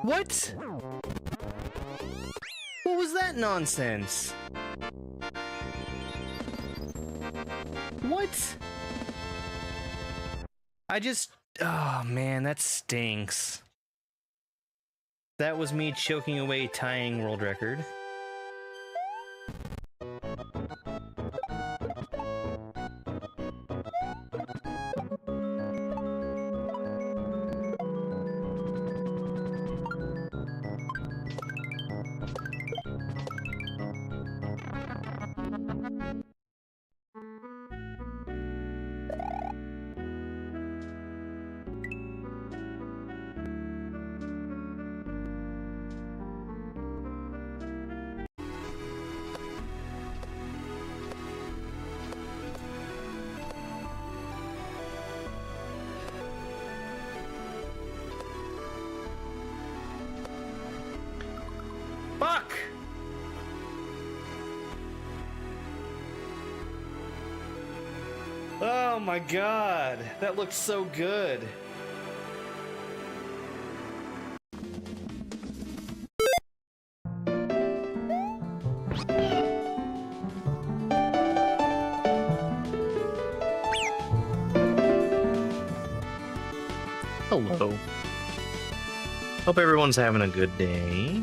What? What was that nonsense? What? Oh man, that stinks. That was me choking away tying world record. Fuck! Oh my god, that looks so good. Hello. Hope everyone's having a good day.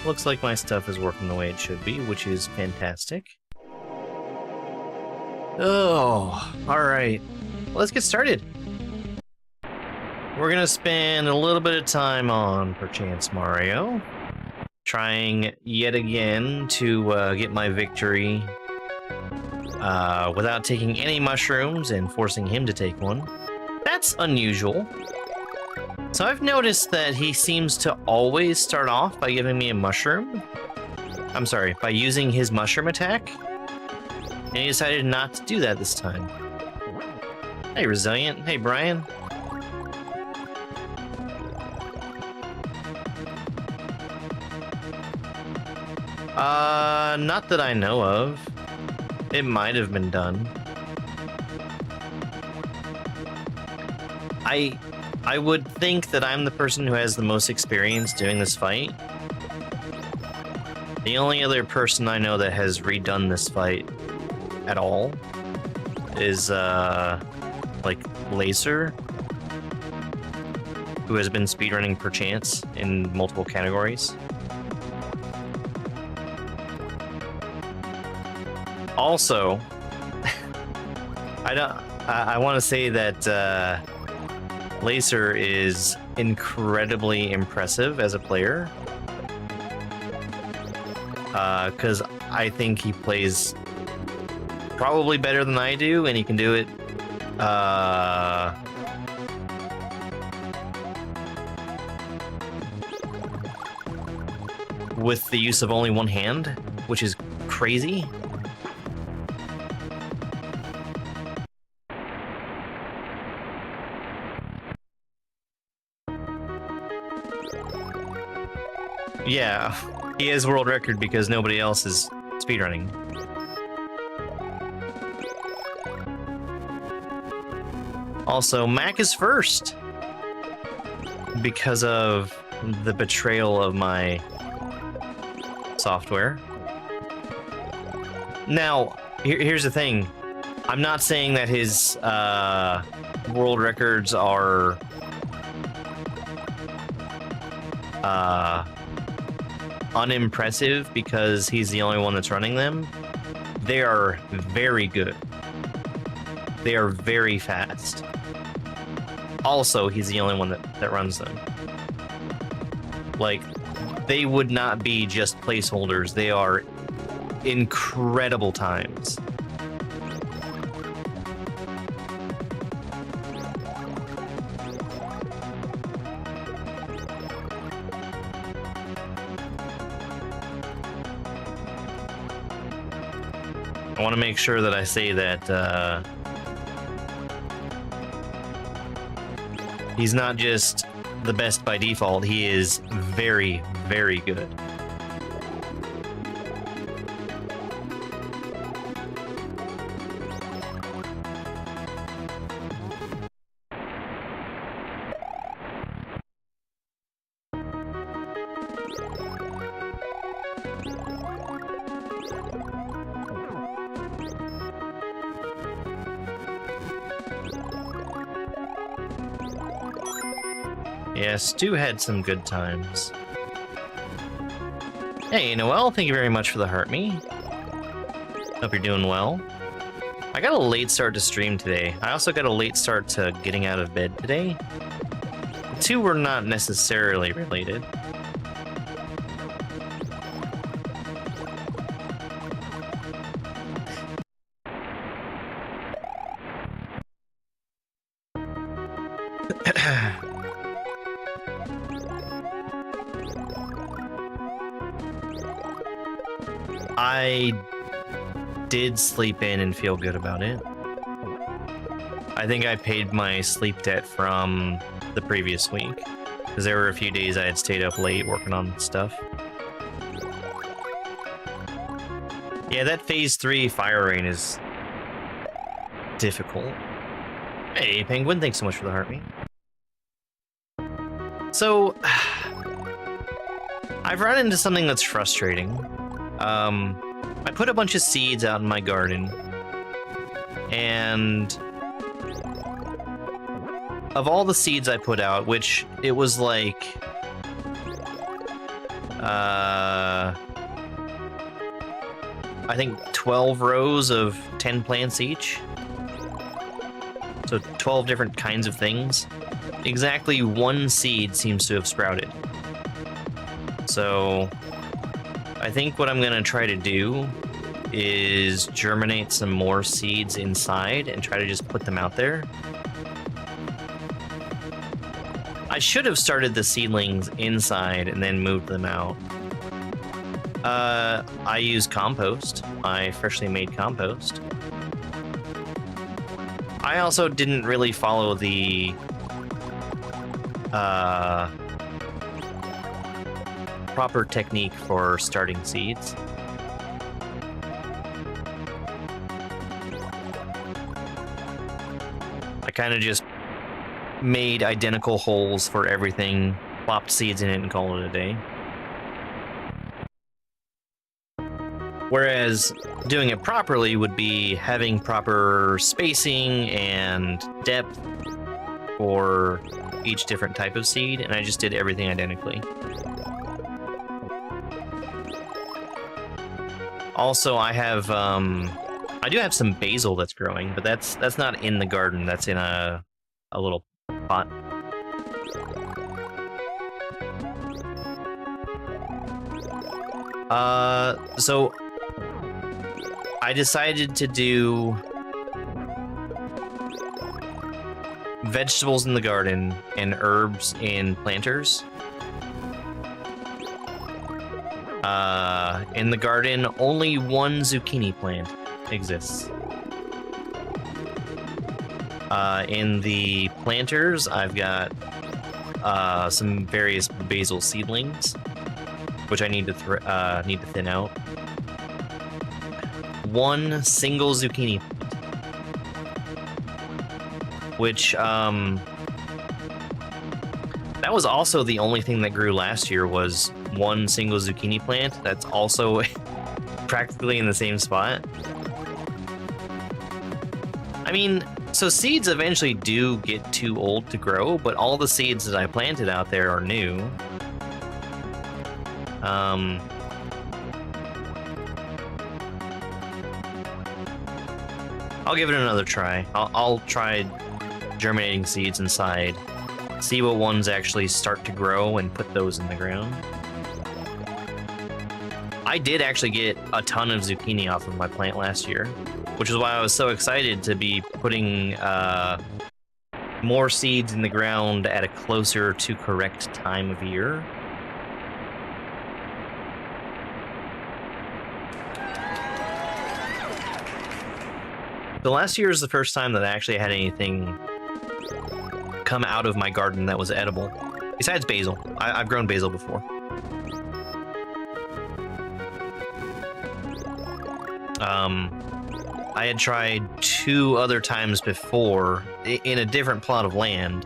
Looks like my stuff is working the way it should be, which is fantastic. Oh, alright. Let's get started. We're gonna spend a little bit of time on Perchance Mario, trying yet again to get my victory without taking any mushrooms and forcing him to take one. That's unusual. So I've noticed that he seems to always start off by giving me a mushroom. I'm sorry, by using his mushroom attack. And he decided not to do that this time. Hey, Resilient. Hey, Brian. Not that I know of. It might have been done. I would think that I'm the person who has the most experience doing this fight. The only other person I know that has redone this fight at all is, like, Lacer, who has been speedrunning Perchance in multiple categories. Also, I want to say that, Lacer is incredibly impressive as a player, because I think he plays probably better than I do, and he can do it with the use of only one hand, which is crazy. Yeah, he has world record because nobody else is speedrunning. Also, Mac is first because of the betrayal of my software. Now, here's the thing. I'm not saying that his world records are unimpressive because he's the only one that's running them. They are very good. They are very fast. Also, he's the only one that runs them. Like, they would not be just placeholders. They are incredible times. I want to make sure that I say that he's not just the best by default, he is very, very good. Yeah, Stu had some good times. Hey, Noelle, thank you very much for the heart me. Hope you're doing well. I got a late start to stream today. I also got a late start to getting out of bed today. The two were not necessarily related. I did sleep in and feel good about it. I think I paid my sleep debt from the previous week, because there were a few days I had stayed up late working on stuff. Yeah, that Phase 3 fire rain is difficult. Hey, Penguin, thanks so much for the heart me. So, I've run into something that's frustrating. I put a bunch of seeds out in my garden, and of all the seeds I put out, which it was like, I think 12 rows of 10 plants each. So 12 different kinds of things. Exactly one seed seems to have sprouted. So I think what I'm gonna try to do is germinate some more seeds inside and try to just put them out there. I should have started the seedlings inside and then moved them out. I use compost. I freshly made compost. I also didn't really follow the proper technique for starting seeds. I kind of just made identical holes for everything, plopped seeds in it, and called it a day. Whereas doing it properly would be having proper spacing and depth for each different type of seed, and I just did everything identically. Also, I have, I do have some basil that's growing, but that's not in the garden. That's in a little pot. So I decided to do vegetables in the garden and herbs in planters. In the garden, only one zucchini plant exists. In the planters, I've got some various basil seedlings, which I need to thin out. One single zucchini plant, which that was also the only thing that grew last year, was one single zucchini plant that's also practically in the same spot. I mean, so seeds eventually do get too old to grow, but all the seeds that I planted out there are new. I'll give it another try. I'll try germinating seeds inside, see what ones actually start to grow, and put those in the ground. I did actually get a ton of zucchini off of my plant last year, which is why I was so excited to be putting more seeds in the ground at a closer to correct time of year. The last year is the first time that I actually had anything come out of my garden that was edible. Besides basil. I've grown basil before. I had tried 2 other times before in a different plot of land,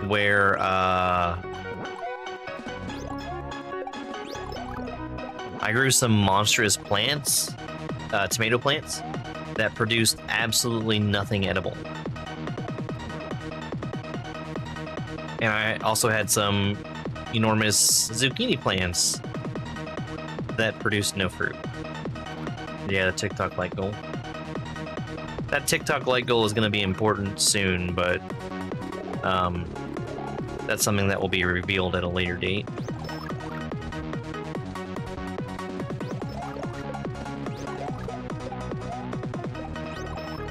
where I grew some monstrous plants, tomato plants, that produced absolutely nothing edible. And I also had some enormous zucchini plants that produced no fruit. Yeah, the TikTok light goal. That TikTok light goal is going to be important soon, but that's something that will be revealed at a later date.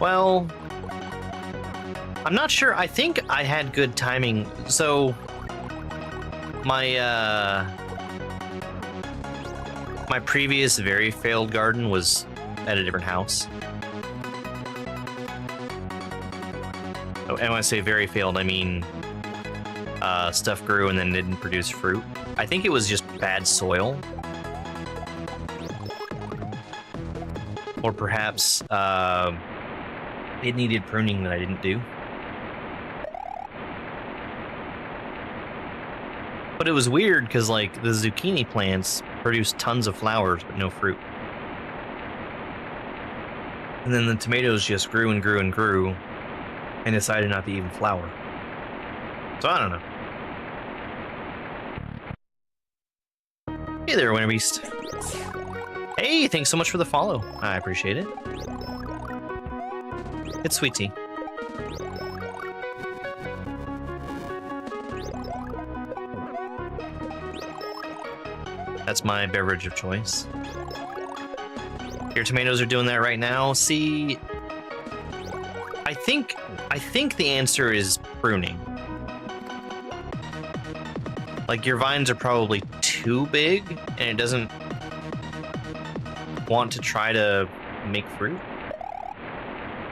Well, I'm not sure. I think I had good timing. So my my previous very failed garden was at a different house. Oh, and when I say very failed, I mean stuff grew and then didn't produce fruit. I think it was just bad soil. Or perhaps it needed pruning that I didn't do. But it was weird because, like, the zucchini plants produced tons of flowers but no fruit. And then the tomatoes just grew and grew and grew and decided not to even flower. So I don't know. Hey there, Winterbeast. Hey, thanks so much for the follow. I appreciate it. It's sweet tea. That's my beverage of choice. Your tomatoes are doing that right now. See, I think the answer is pruning. Like, your vines are probably too big and it doesn't want to try to make fruit.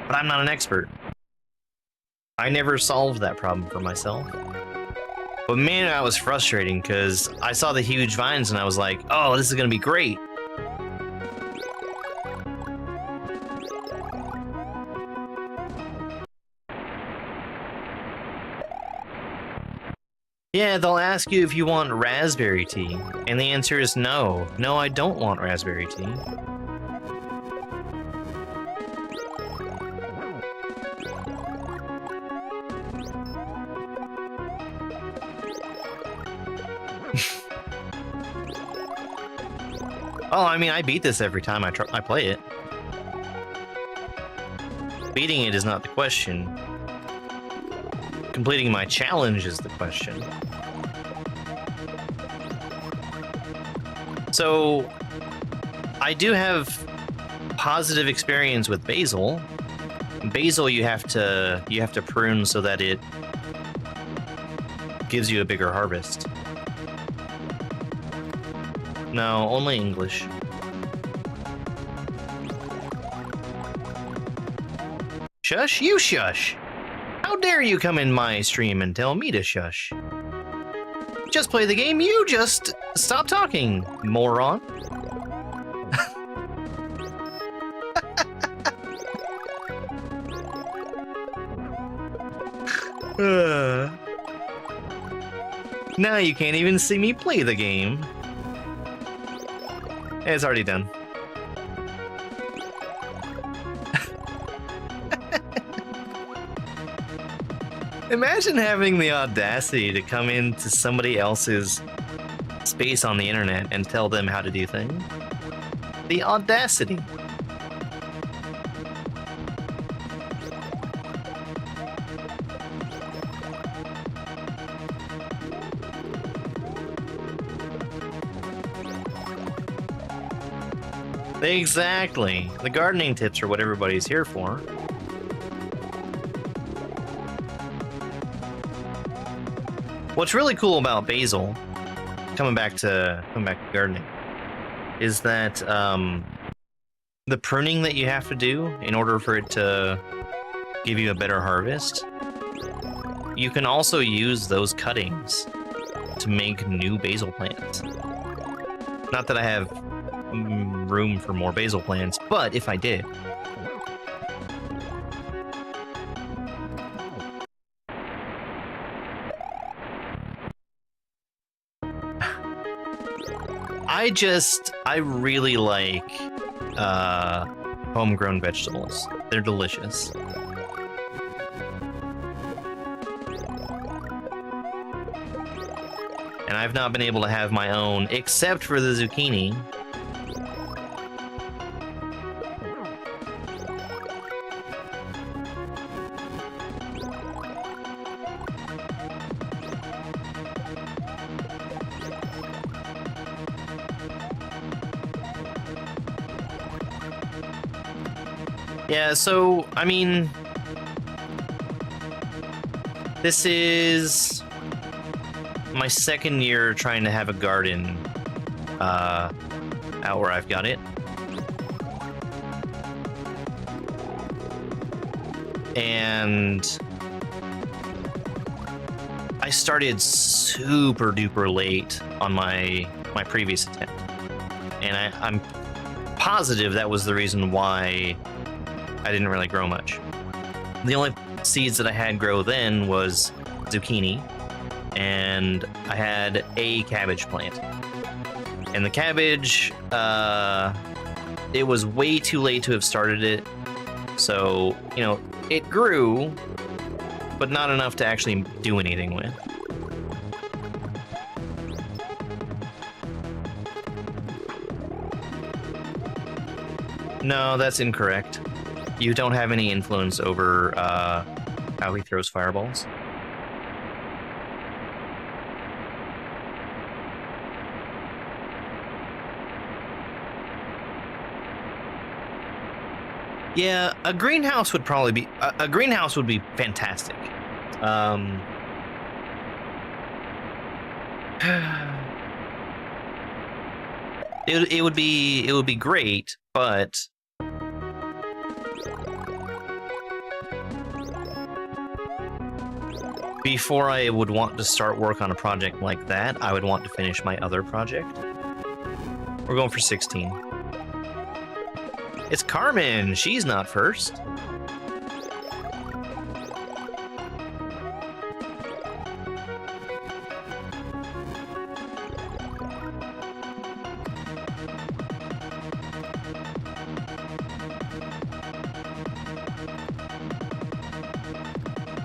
But I'm not an expert. I never solved that problem for myself. But man, that was frustrating because I saw the huge vines and I was like, oh, this is gonna be great. Yeah, they'll ask you if you want raspberry tea, and the answer is no. No, I don't want raspberry tea. Oh, I mean, I beat this every time I play it. Beating it is not the question. Completing my challenge is the question. So, I do have positive experience with basil. Basil you have to prune so that it gives you a bigger harvest. No, only English. Shush, you shush! How dare you come in my stream and tell me to shush? Just play the game, you just stop talking, moron. Now you can't even see me play the game. It's already done. Imagine having the audacity to come into somebody else's space on the internet and tell them how to do things. The audacity. Exactly. The gardening tips are what everybody's here for. What's really cool about basil, coming back to gardening, is that the pruning that you have to do in order for it to give you a better harvest, you can also use those cuttings to make new basil plants. Not that I have room for more basil plants, but if I did. I really like homegrown vegetables. They're delicious. And I've not been able to have my own, except for the zucchini. Yeah, so, I mean, this is my second year trying to have a garden out where I've got it. And I started super duper late on my previous attempt. And I'm positive that was the reason why I didn't really grow much. The only seeds that I had grow then was zucchini, and I had a cabbage plant. And the cabbage, it was way too late to have started it, so, you know, it grew, but not enough to actually do anything with. No, that's incorrect. You don't have any influence over how he throws fireballs. Yeah, a greenhouse would probably be a greenhouse would be fantastic. It would be great, but before I would want to start work on a project like that, I would want to finish my other project. We're going for 16. It's Carmen. She's not first.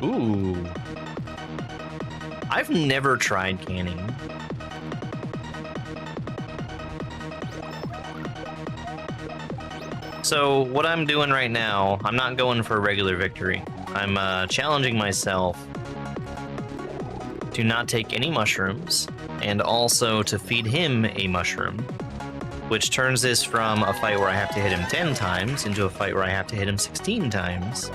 Ooh. I've never tried canning. So what I'm doing right now, I'm not going for a regular victory. I'm challenging myself to not take any mushrooms, and also to feed him a mushroom, which turns this from a fight where I have to hit him 10 times into a fight where I have to hit him 16 times.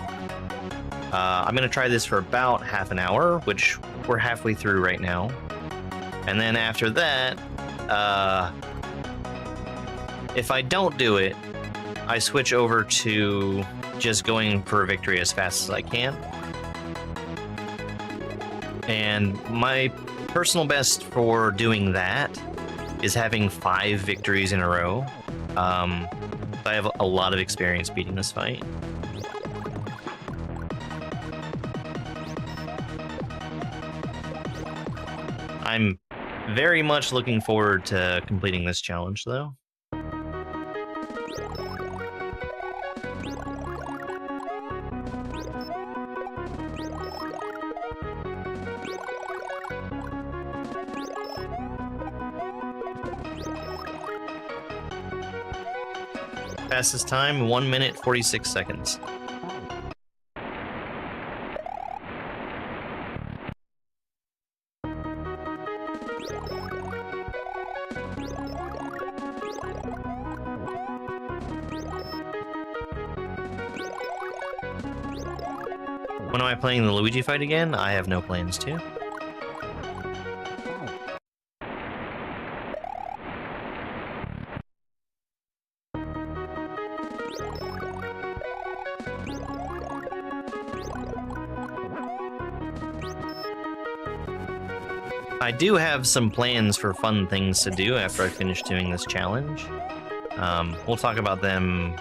I'm going to try this for about half an hour, which we're halfway through right now. And then after that, if I don't do it, I switch over to just going for a victory as fast as I can. And my personal best for doing that is having 5 victories in a row. I have a lot of experience beating this fight. I'm very much looking forward to completing this challenge, though. Fastest time, 1 minute, 46 seconds. When am I playing the Luigi fight again? I have no plans to. I do have some plans for fun things to do after I finish doing this challenge. We'll talk about them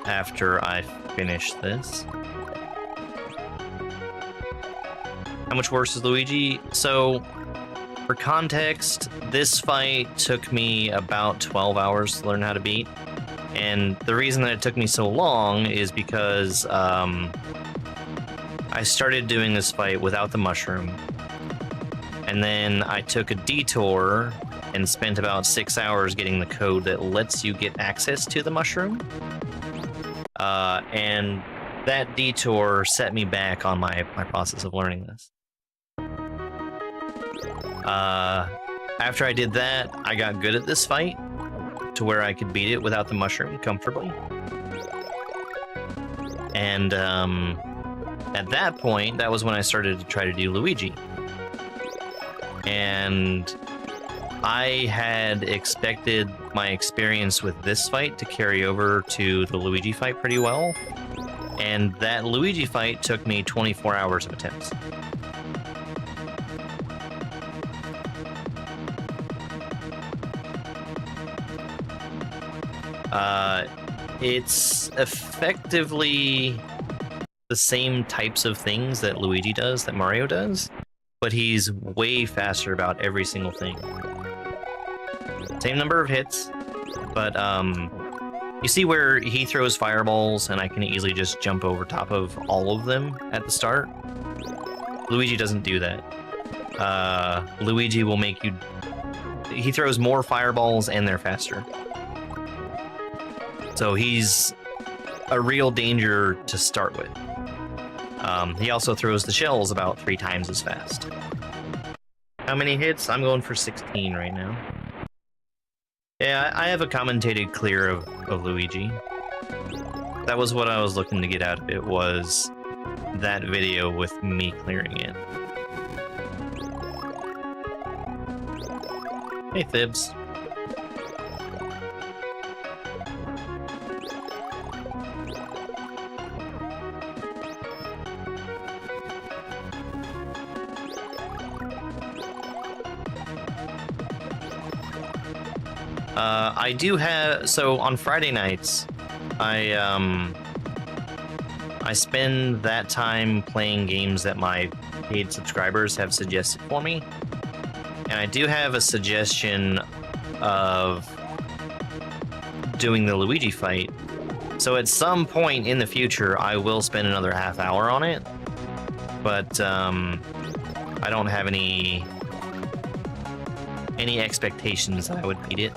after I finish this. How much worse is Luigi? So, for context, this fight took me about 12 hours to learn how to beat. And the reason that it took me so long is because I started doing this fight without the mushroom. And then I took a detour and spent about 6 hours getting the code that lets you get access to the mushroom. And that detour set me back on my process of learning this. After I did that, I got good at this fight to where I could beat it without the mushroom comfortably. And at that point, that was when I started to try to do Luigi. And I had expected my experience with this fight to carry over to the Luigi fight pretty well. And that Luigi fight took me 24 hours of attempts. It's effectively the same types of things that Luigi does, that Mario does, but he's way faster about every single thing. Same number of hits, but you see where he throws fireballs and I can easily just jump over top of all of them at the start? Luigi doesn't do that. Luigi will make you... He throws more fireballs and they're faster. So he's a real danger to start with. He also throws the shells about 3 times as fast. How many hits? I'm going for 16 right now. Yeah, I have a commentated clear of Luigi. That was what I was looking to get out of it, was that video with me clearing it. Hey, Thibs. I do have, so on Friday nights, I spend that time playing games that my paid subscribers have suggested for me. And I do have a suggestion of doing the Luigi fight. So at some point in the future, I will spend another half hour on it. But I don't have any expectations that I would beat it.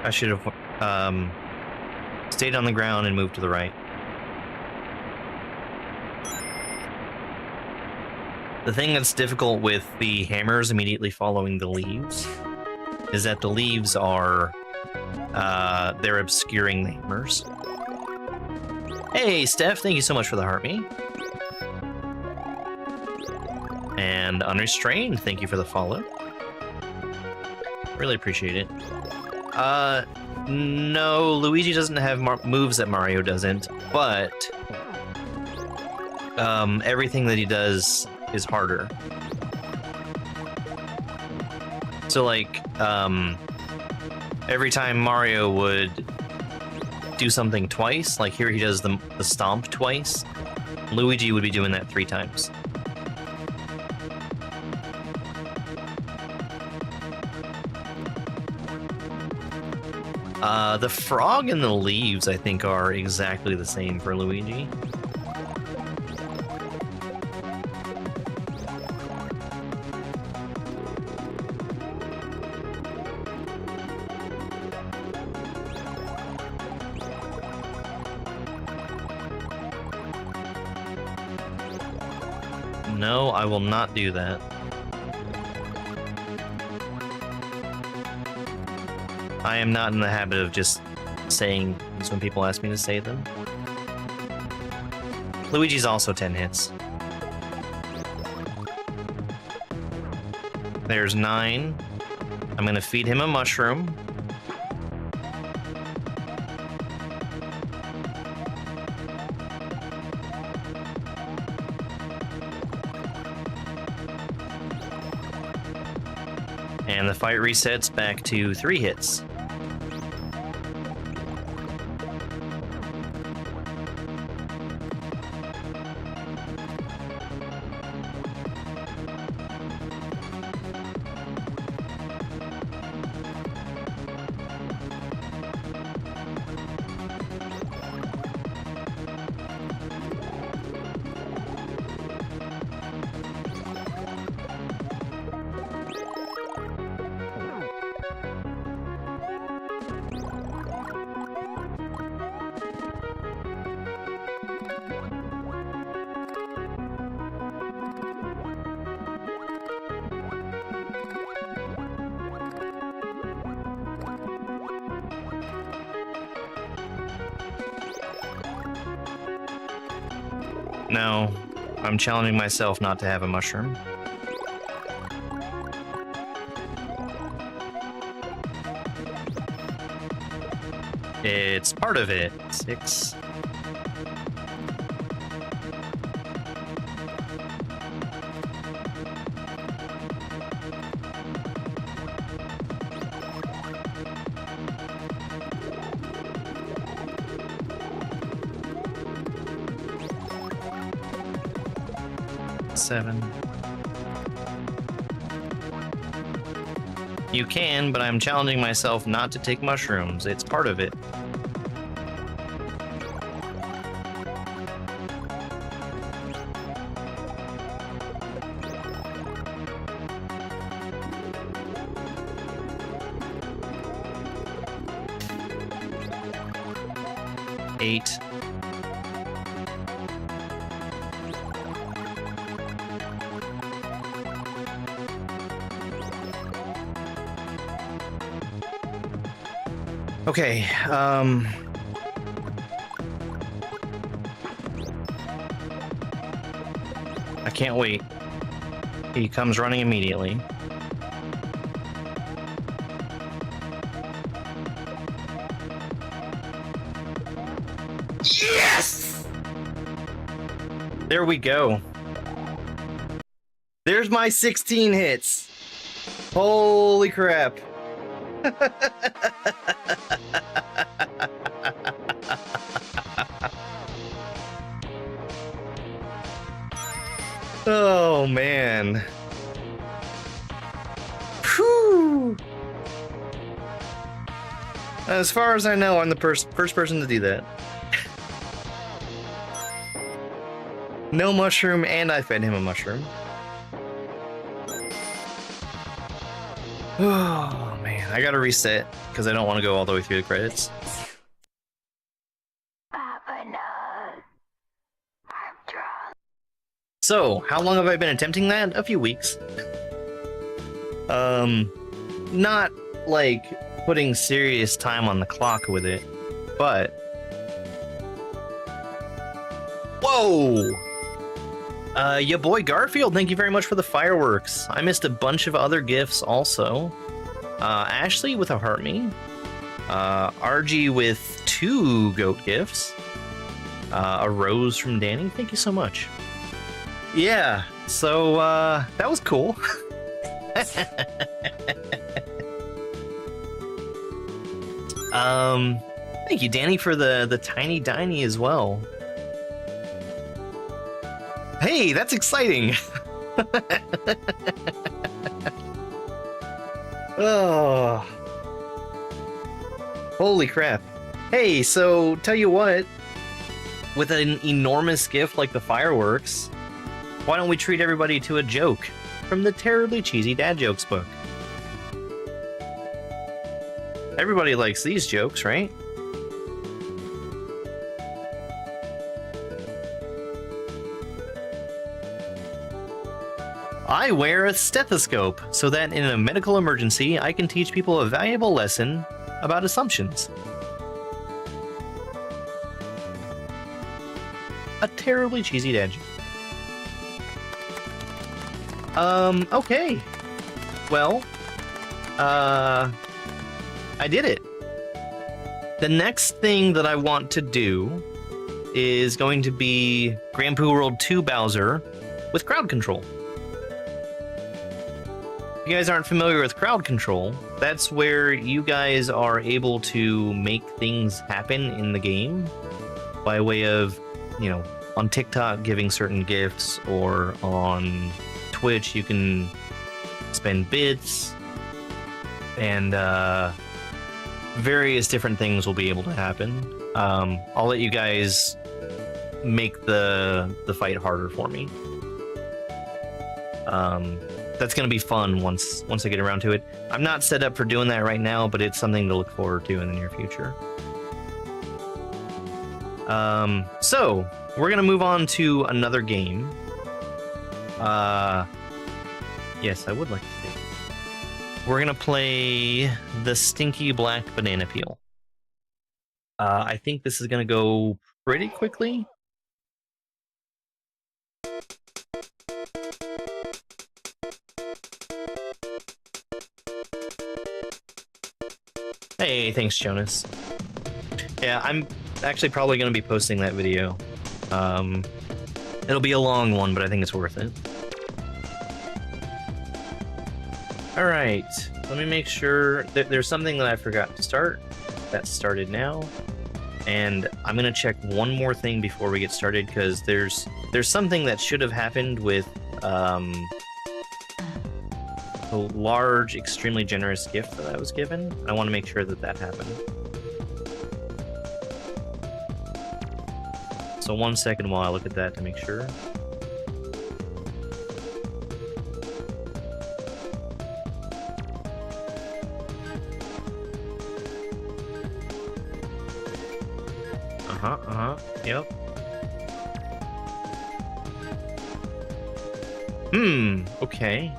I should have stayed on the ground and moved to the right. The thing that's difficult with the hammers immediately following the leaves is that the leaves are, they're obscuring the hammers. Hey, Steph, thank you so much for the heart me. And Unrestrained, thank you for the follow. Really appreciate it. No, Luigi doesn't have moves that Mario doesn't, but everything that he does is harder. So, like, every time Mario would do something twice, like here he does the stomp twice, Luigi would be doing that 3 times. The frog and the leaves, I think, are exactly the same for Luigi. No, I will not do that. I am not in the habit of just saying things when people ask me to say them. Luigi's also 10 hits. There's 9. I'm gonna feed him a mushroom. And the fight resets back to 3 hits. No, I'm challenging myself not to have a mushroom. It's part of it. 6. Seven. You can, but I'm challenging myself not to take mushrooms. It's part of it. Eight. Okay, I can't wait. He comes running immediately. Yes! There we go. There's my 16 hits. Holy crap. Oh man. Whew. As far as I know, I'm the first person to do that. No mushroom, and I fed him a mushroom. Oh man, I gotta reset because I don't want to go all the way through the credits. So, how long have I been attempting that? A few weeks. Not like putting serious time on the clock with it, but whoa! Your boy Garfield, thank you very much for the fireworks. I missed a bunch of other gifts also. Ashley with a heart me. RG with 2 goat gifts. A rose from Danny, thank you so much. Yeah, so, that was cool. Thank you, Danny, for the tiny diny as well. Hey, that's exciting! Oh. Holy crap. Hey, so, tell you what, with an enormous gift like the fireworks, why don't we treat everybody to a joke from the Terribly Cheesy Dad Jokes book? Everybody likes these jokes, right? I wear a stethoscope so that in a medical emergency, I can teach people a valuable lesson about assumptions. A Terribly Cheesy Dad joke. Okay. Well, I did it. The next thing that I want to do is going to be Grand Poo World 2 Bowser with crowd control. If you guys aren't familiar with crowd control, that's where you guys are able to make things happen in the game by way of, you know, on TikTok giving certain gifts, or on Twitch you can spend bits, and various different things will be able to happen. I'll let you guys make the fight harder for me. That's gonna be fun once I get around to it. I'm not set up for doing that right now, but it's something to look forward to in the near future. So we're gonna move on to another game. Yes, I would like to see. We're gonna play the Stinky Black Banana Peel. I think this is gonna go pretty quickly. Hey, thanks, Jonas. Yeah, I'm actually probably going to be posting that video. It'll be a long one, but I think it's worth it. All right, let me make sure that there's something that I forgot to start. That's started now. And I'm going to check one more thing before we get started, because there's something that should have happened with a large, extremely generous gift that I was given. I want to make sure that that happened. So 1 second while I look at that to make sure. Yep. Okay.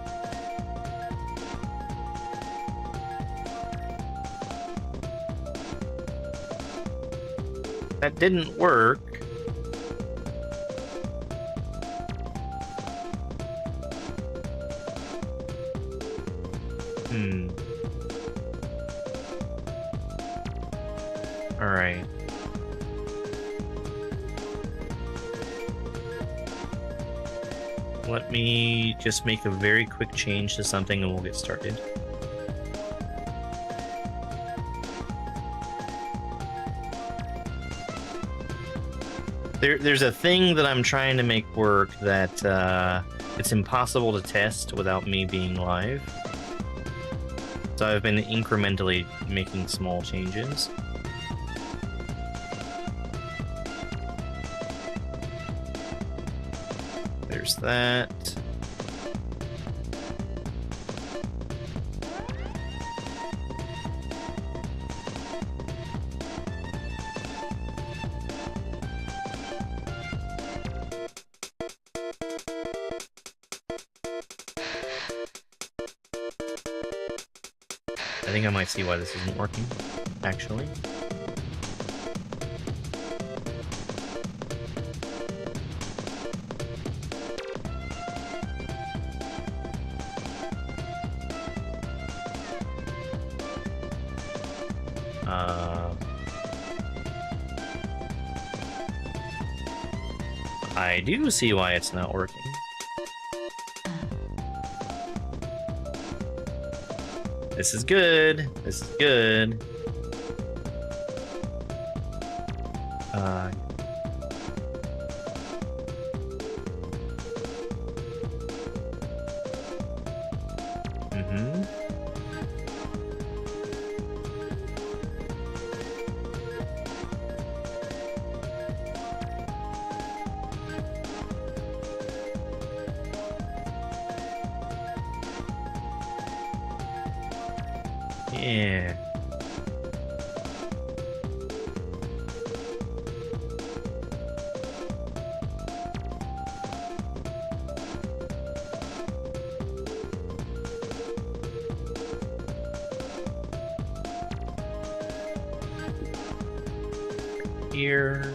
That didn't work. All right. Let me just make a very quick change to something and we'll get started. There's a thing that I'm trying to make work that it's impossible to test without me being live. So I've been incrementally making small changes. There's that. I think I might see why this isn't working, actually. I do see why it's not working. This is good. This is good. Yeah. Here.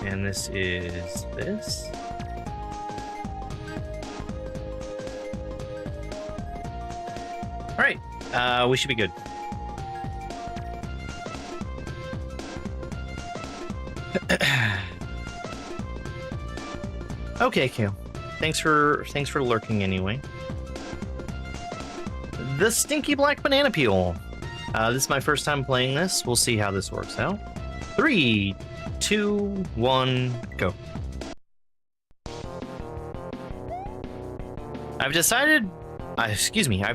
And this is this. All right, we should be good. Okay, Kale. Thanks for lurking anyway. The Stinky Black Banana Peel. This is my first time playing this. We'll see how this works out. 3, 2, 1, go. I've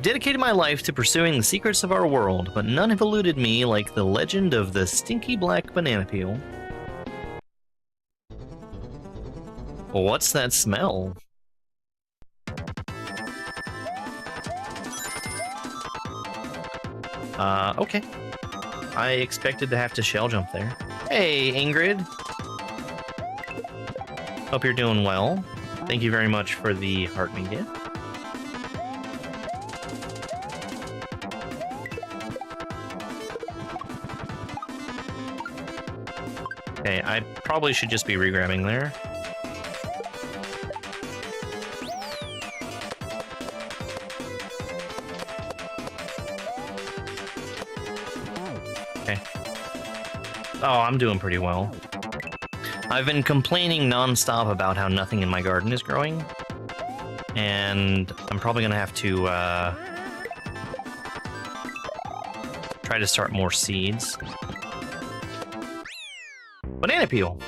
dedicated my life to pursuing the secrets of our world, but none have eluded me like the legend of the Stinky Black Banana Peel. What's that smell? Okay. I expected to have to shell jump there. Hey, Ingrid. Hope you're doing well. Thank you very much for the heart me gift. Okay, I probably should just be regrabbing there. Oh, I'm doing pretty well. I've been complaining nonstop about how nothing in my garden is growing. And I'm probably gonna have to try to start more seeds. Banana peel!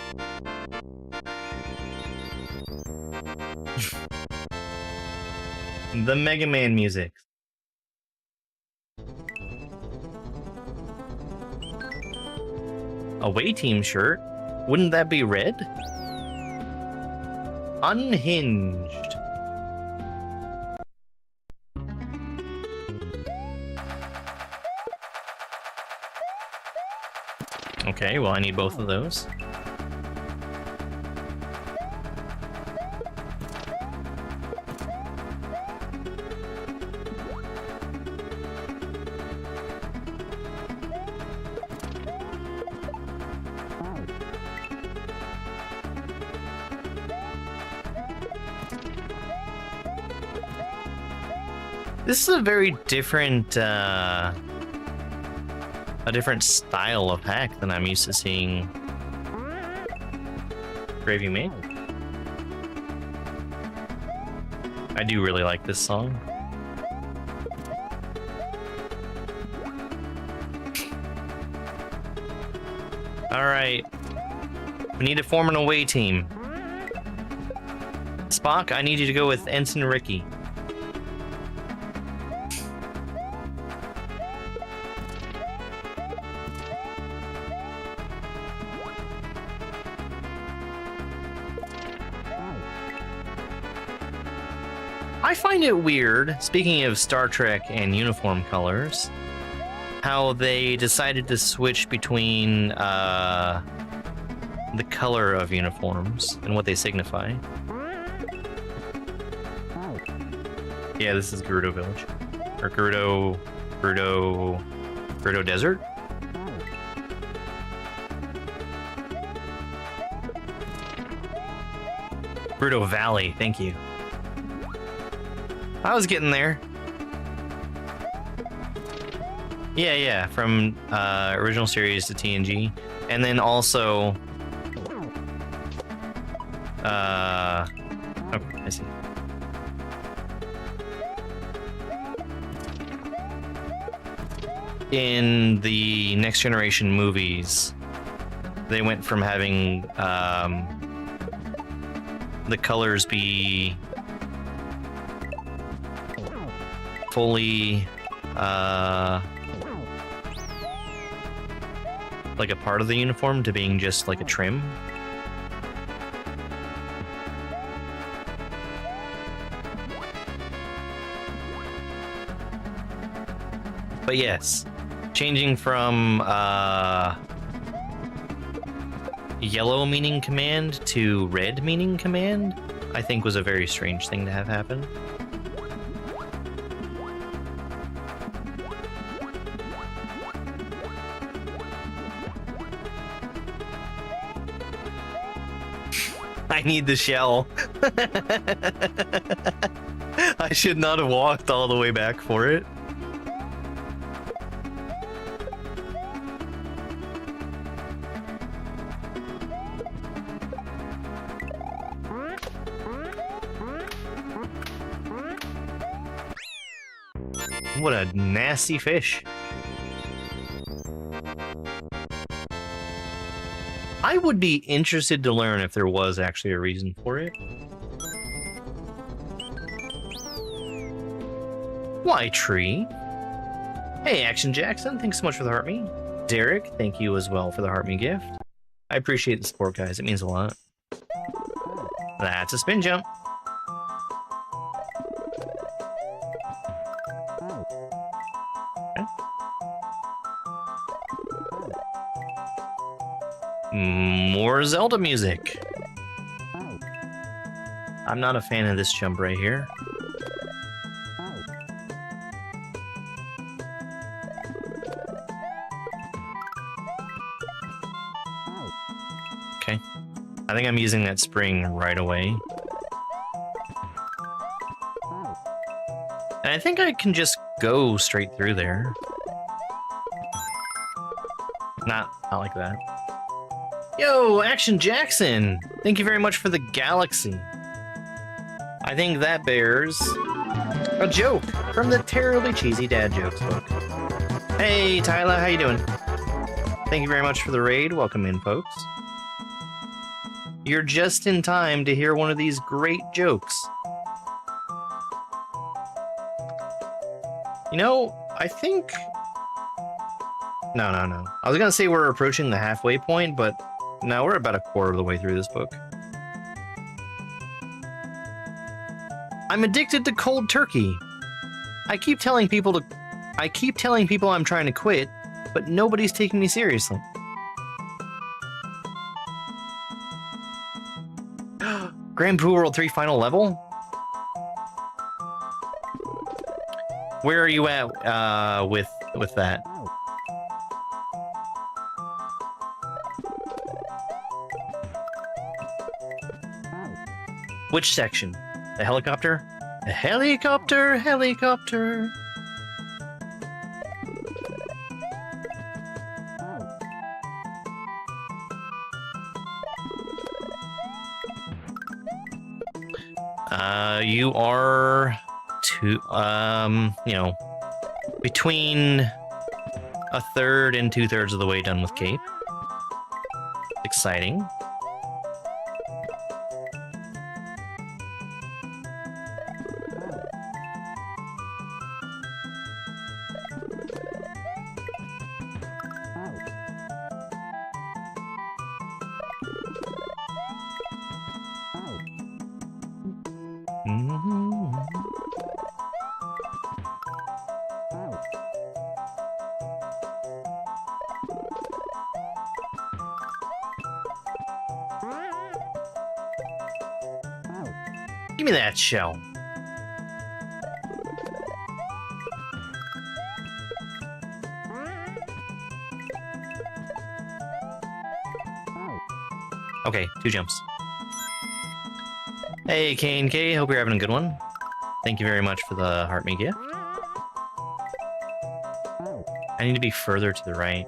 The Mega Man music. Away team shirt? Wouldn't that be red? Unhinged. Okay, well I need both of those. This is a very different, a different style of hack than I'm used to seeing Gravy make. I do really like this song. Alright. We need to form an away team. Spock, I need you to go with Ensign Ricky. I find it weird, speaking of Star Trek and uniform colors, how they decided to switch between the color of uniforms and what they signify. Yeah, this is Gerudo Village. Or Gerudo Desert? Gerudo Valley, thank you. I was getting there. Yeah, from original series to TNG. And then also... okay, I see. In the Next Generation movies, they went from having the colors be fully like a part of the uniform to being just like a trim. But yes, changing from yellow meaning command to red meaning command, I think was a very strange thing to have happen. I need the shell. I should not have walked all the way back for it. What a nasty fish. I would be interested to learn if there was actually a reason for it. Why, Tree? Hey, Action Jackson, thanks so much for the heart me. Derek, thank you as well for the heart me gift. I appreciate the support, guys. It means a lot. That's a spin jump. More Zelda music. I'm not a fan of this jump right here. Okay. I think I'm using that spring right away. And I think I can just go straight through there. Not like that. Yo, Action Jackson! Thank you very much for the galaxy. I think that bears a joke from the Terribly Cheesy Dad Jokes book. Hey, Tyler, how you doing? Thank you very much for the raid. Welcome in, folks. You're just in time to hear one of these great jokes. You know, I think... No. I was gonna say we're approaching the halfway point, but no, we're about a quarter of the way through this book. I'm addicted to cold turkey. I keep telling people I'm trying to quit, but nobody's taking me seriously. Grand Poo World 3 final level? Where are you at with that? Which section? The helicopter? A helicopter, helicopter. You are between a third and 2/3 of the way done with Cape. Exciting. Give me that shell. Okay, 2 jumps. Hey, Kane K, hope you're having a good one. Thank you very much for the heart me gift. I need to be further to the right.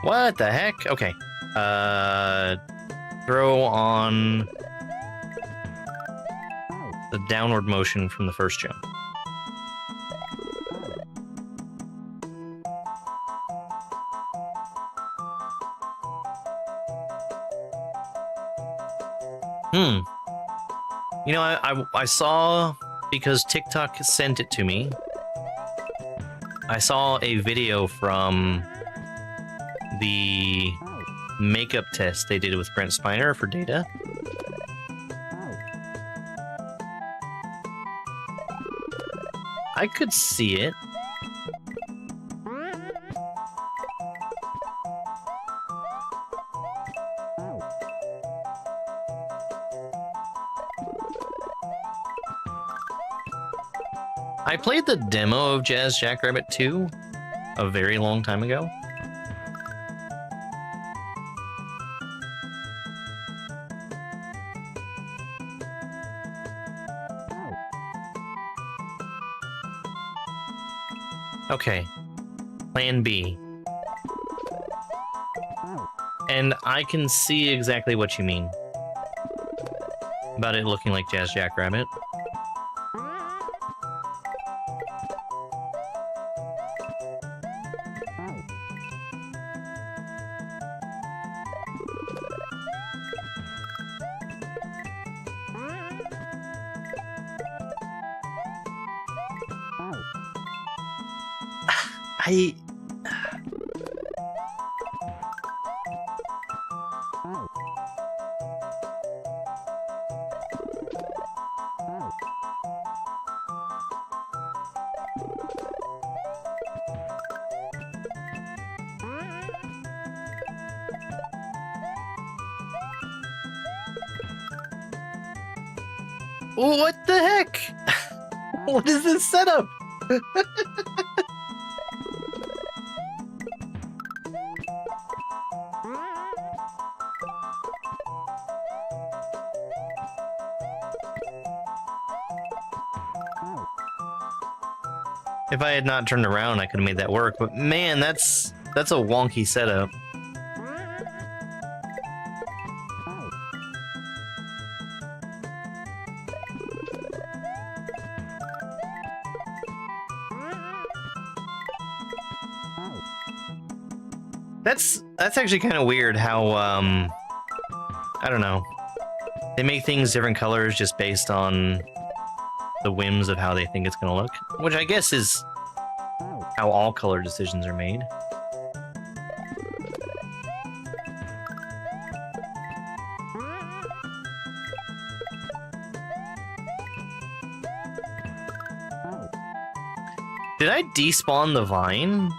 What the heck? Okay. Throw on the downward motion from the first jump. You know, I saw, because TikTok sent it to me, I saw a video from the makeup test they did with Brent Spiner for Data. I could see it. I played the demo of Jazz Jackrabbit 2 a very long time ago. Okay, plan B. And I can see exactly what you mean about it looking like Jazz Jackrabbit. What the heck? What is this setup? If I had not turned around, I could have made that work, but man, that's a wonky setup. That's actually kind of weird how, I don't know. They make things different colors just based on the whims of how they think it's going to look, which I guess is how all color decisions are made. Did I despawn the vine?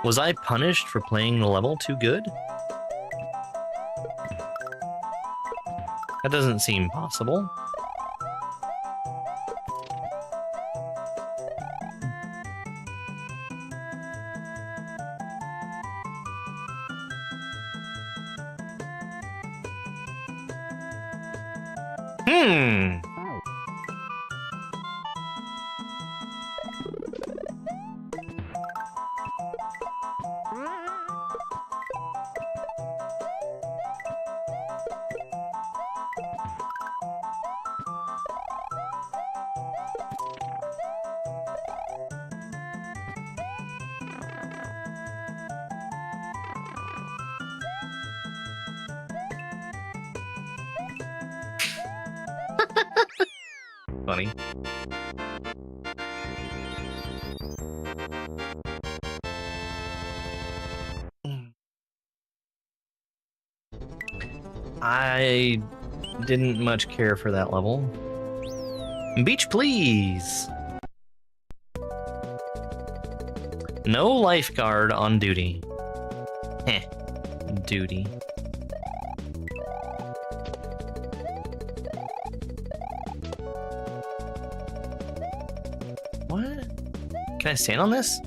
Was I punished for playing the level too good? That doesn't seem possible. Funny. I didn't much care for that level. Beach, please! No lifeguard on duty. Heh. Duty. What? Can I stand on this?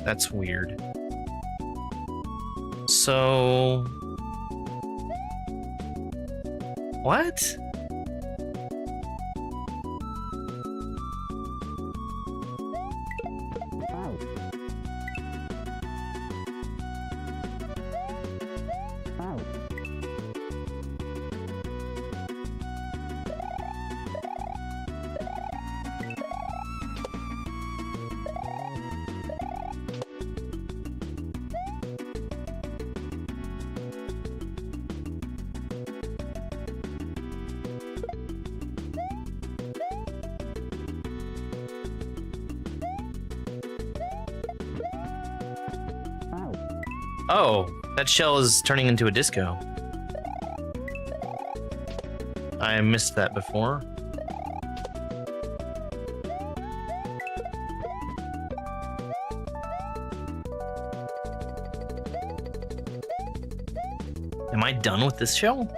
That's weird. So... What? Oh, that shell is turning into a disco. I missed that before. Am I done with this shell?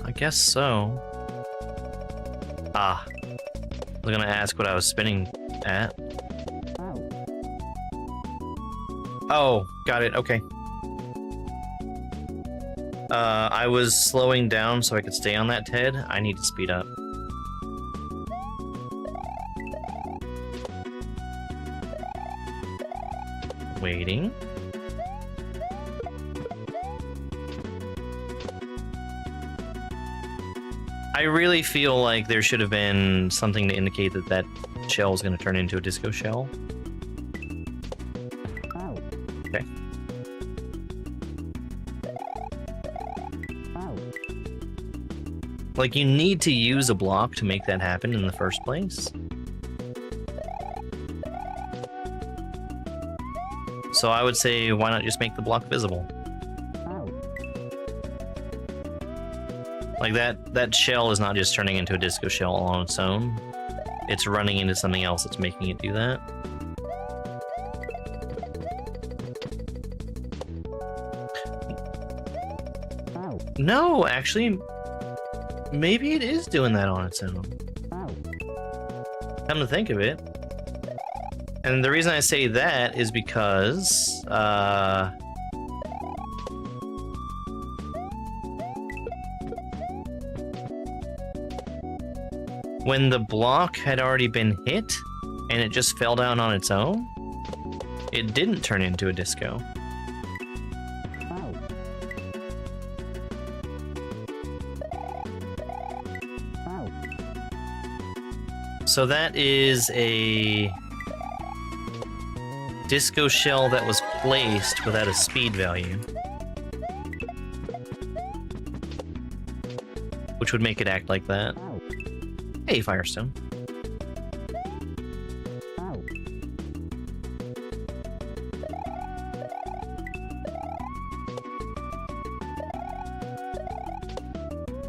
I guess so. Ah. I was gonna ask what I was spinning at. Oh, got it, okay. I was slowing down so I could stay on that TED. I need to speed up. Waiting. I really feel like there should have been something to indicate that that shell is going to turn into a disco shell. Okay. Like, you need to use a block to make that happen in the first place. So I would say, why not just make the block visible? Like, that shell is not just turning into a disco shell all on its own. It's running into something else that's making it do that. No, actually, maybe it is doing that on its own. Come to think of it. And the reason I say that is because, when the block had already been hit and it just fell down on its own, it didn't turn into a disco. So that is a disco shell that was placed without a speed value, which would make it act like that. Hey, Firestone.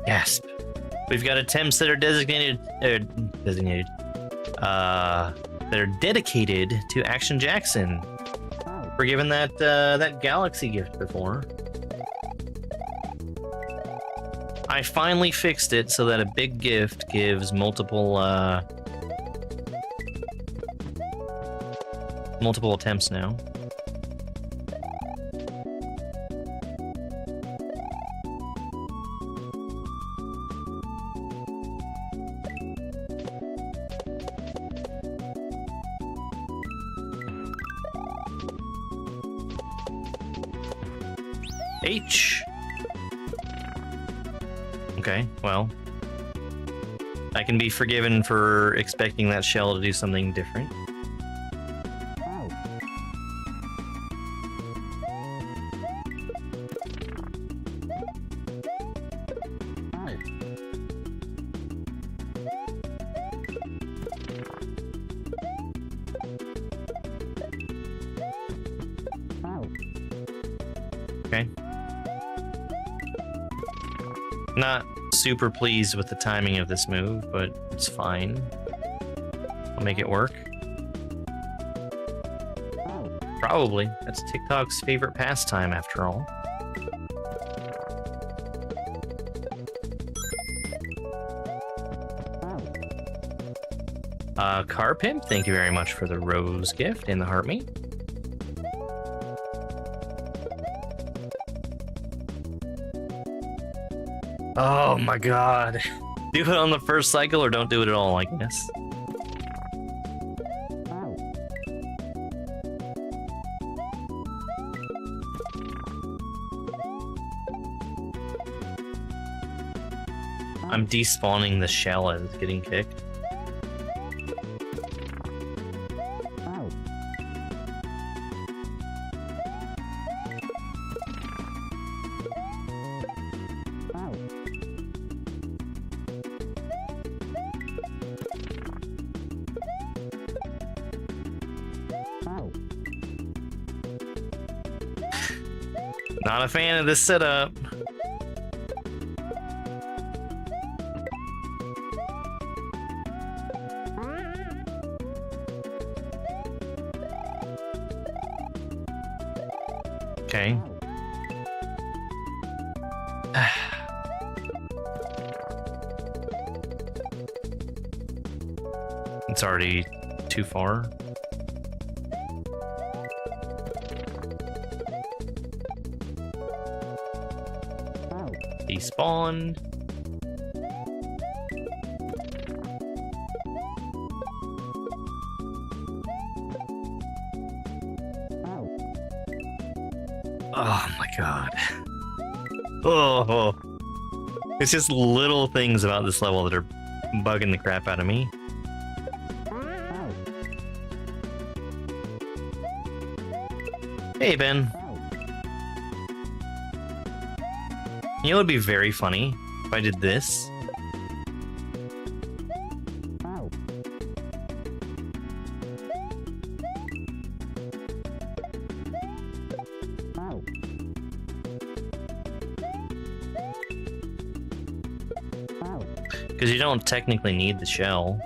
Gasp. We've got attempts that are that are dedicated to Action Jackson. We're given that that galaxy gift before. I finally fixed it so that a big gift gives multiple multiple attempts now. H. Okay, well, I can be forgiven for expecting that shell to do something different. Okay. Not super pleased with the timing of this move, but it's fine. I'll make it work. Probably. That's TikTok's favorite pastime, after all. Car Pimp, thank you very much for the rose gift and the heart meat. Oh my god. Do it on the first cycle or don't do it at all, I guess. I'm despawning the shell as it's getting kicked. Not a fan of this setup. Okay. It's already too far. Despawned. Oh my god. Oh. It's just little things about this level that are bugging the crap out of me. Hey, Ben. You know what would be very funny if I did this? Because you don't technically need the shell.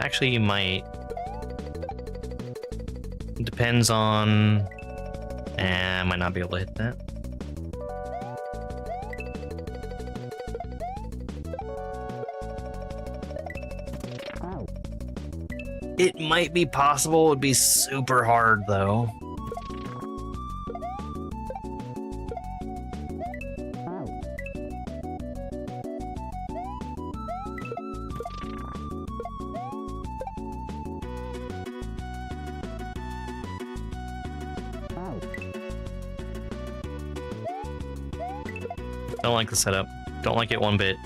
Actually, you might. It depends on... I might not be able to hit that. It might be possible. It would be super hard, though. Don't like the setup. Don't like it one bit.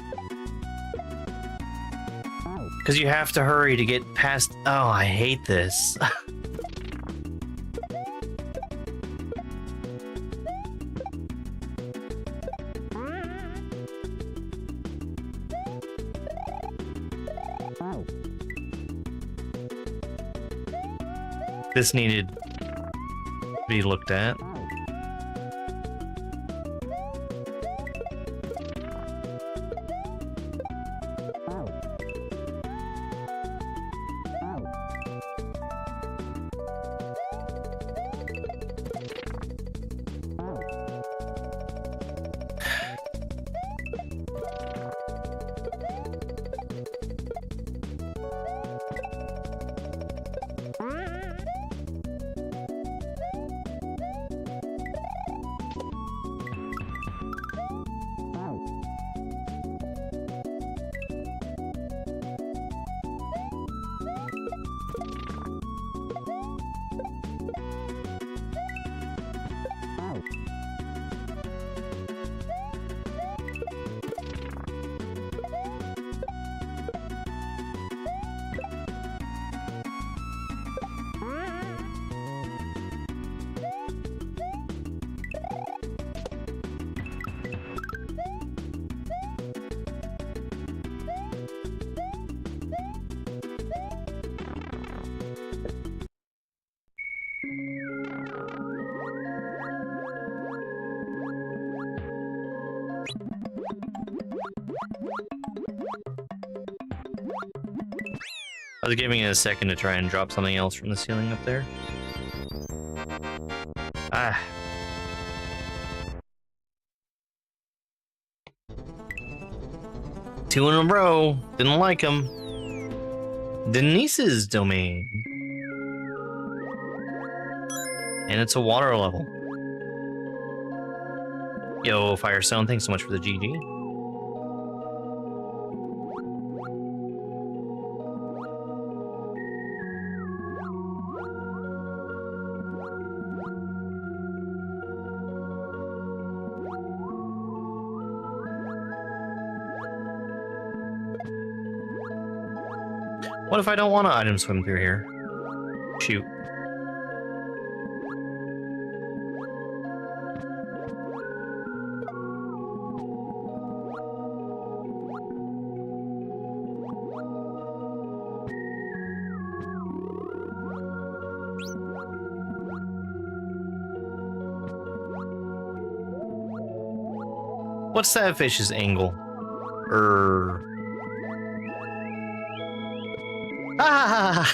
Because you have to hurry to get past... Oh, I hate this. This needed to be looked at. I was giving it a second to try and drop something else from the ceiling up there. Ah. Two in a row. Didn't like them. Denise's domain. And it's a water level. Yo, Firestone, thanks so much for the GG. What if I don't want to item swim through here? Shoot. What's that fish's angle? Ah!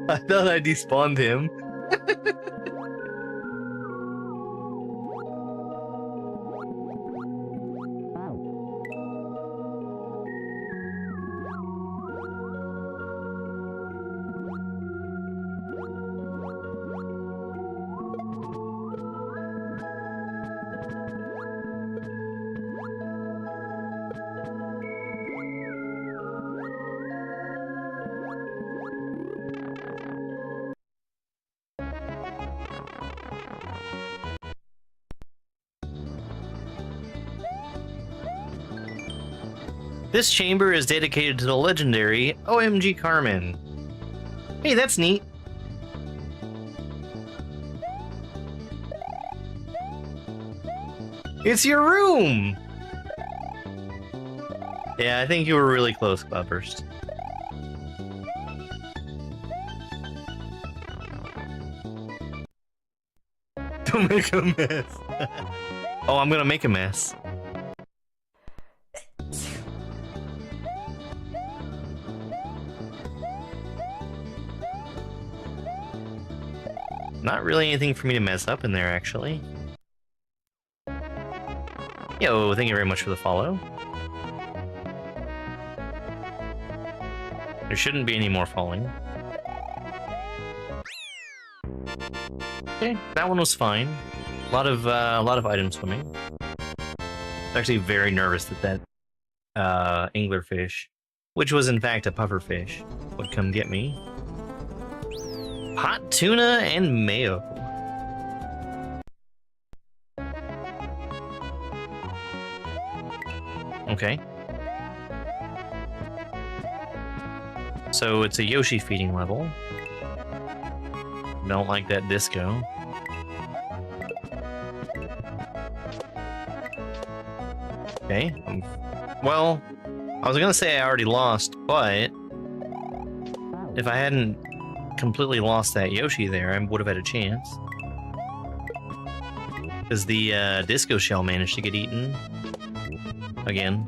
I thought I despawned him. This chamber is dedicated to the legendary OMG Carmen. Hey, that's neat. It's your room! Yeah, I think you were really close, Cloudburst. Don't make a mess. Oh, I'm gonna make a mess. Not really anything for me to mess up in there, actually. Yo, thank you very much for the follow. There shouldn't be any more falling. Okay, that one was fine. A lot of items swimming. I'm actually very nervous that anglerfish, which was in fact a pufferfish, would come get me. Hot tuna and mayo. Okay. So it's a Yoshi feeding level. Don't like that disco. Okay. Well, I was gonna say I already lost, but if I hadn't completely lost that Yoshi there, I would have had a chance. Because the disco shell managed to get eaten. Again.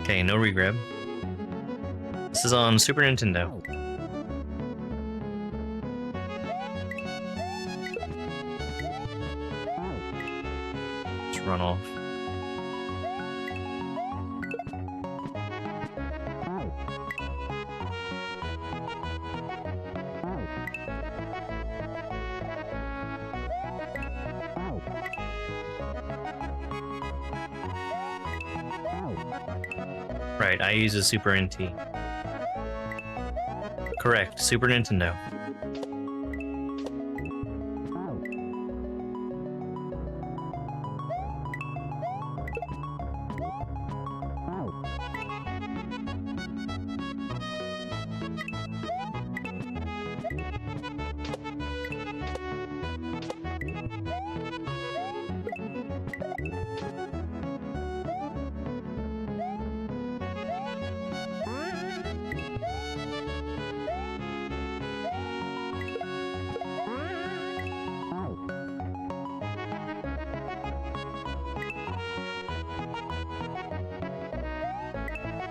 Okay, no regrab. This is on Super Nintendo. Let's run off. Right, I use a Super NT. Correct, Super Nintendo.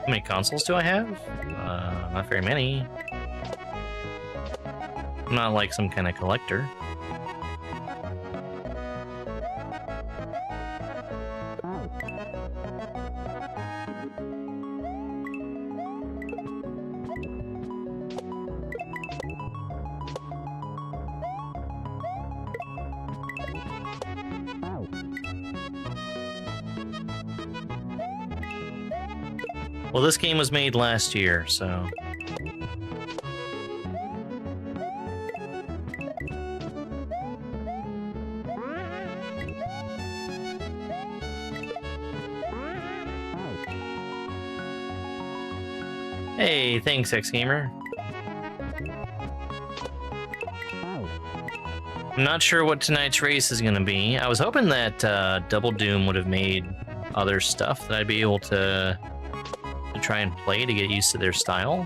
How many consoles do I have? Not very many. I'm not like some kind of collector. Well, this game was made last year, so... Hey, thanks, xGamer. I'm not sure what tonight's race is gonna be. I was hoping that Double Doom would have made other stuff that I'd be able to try and play to get used to their style.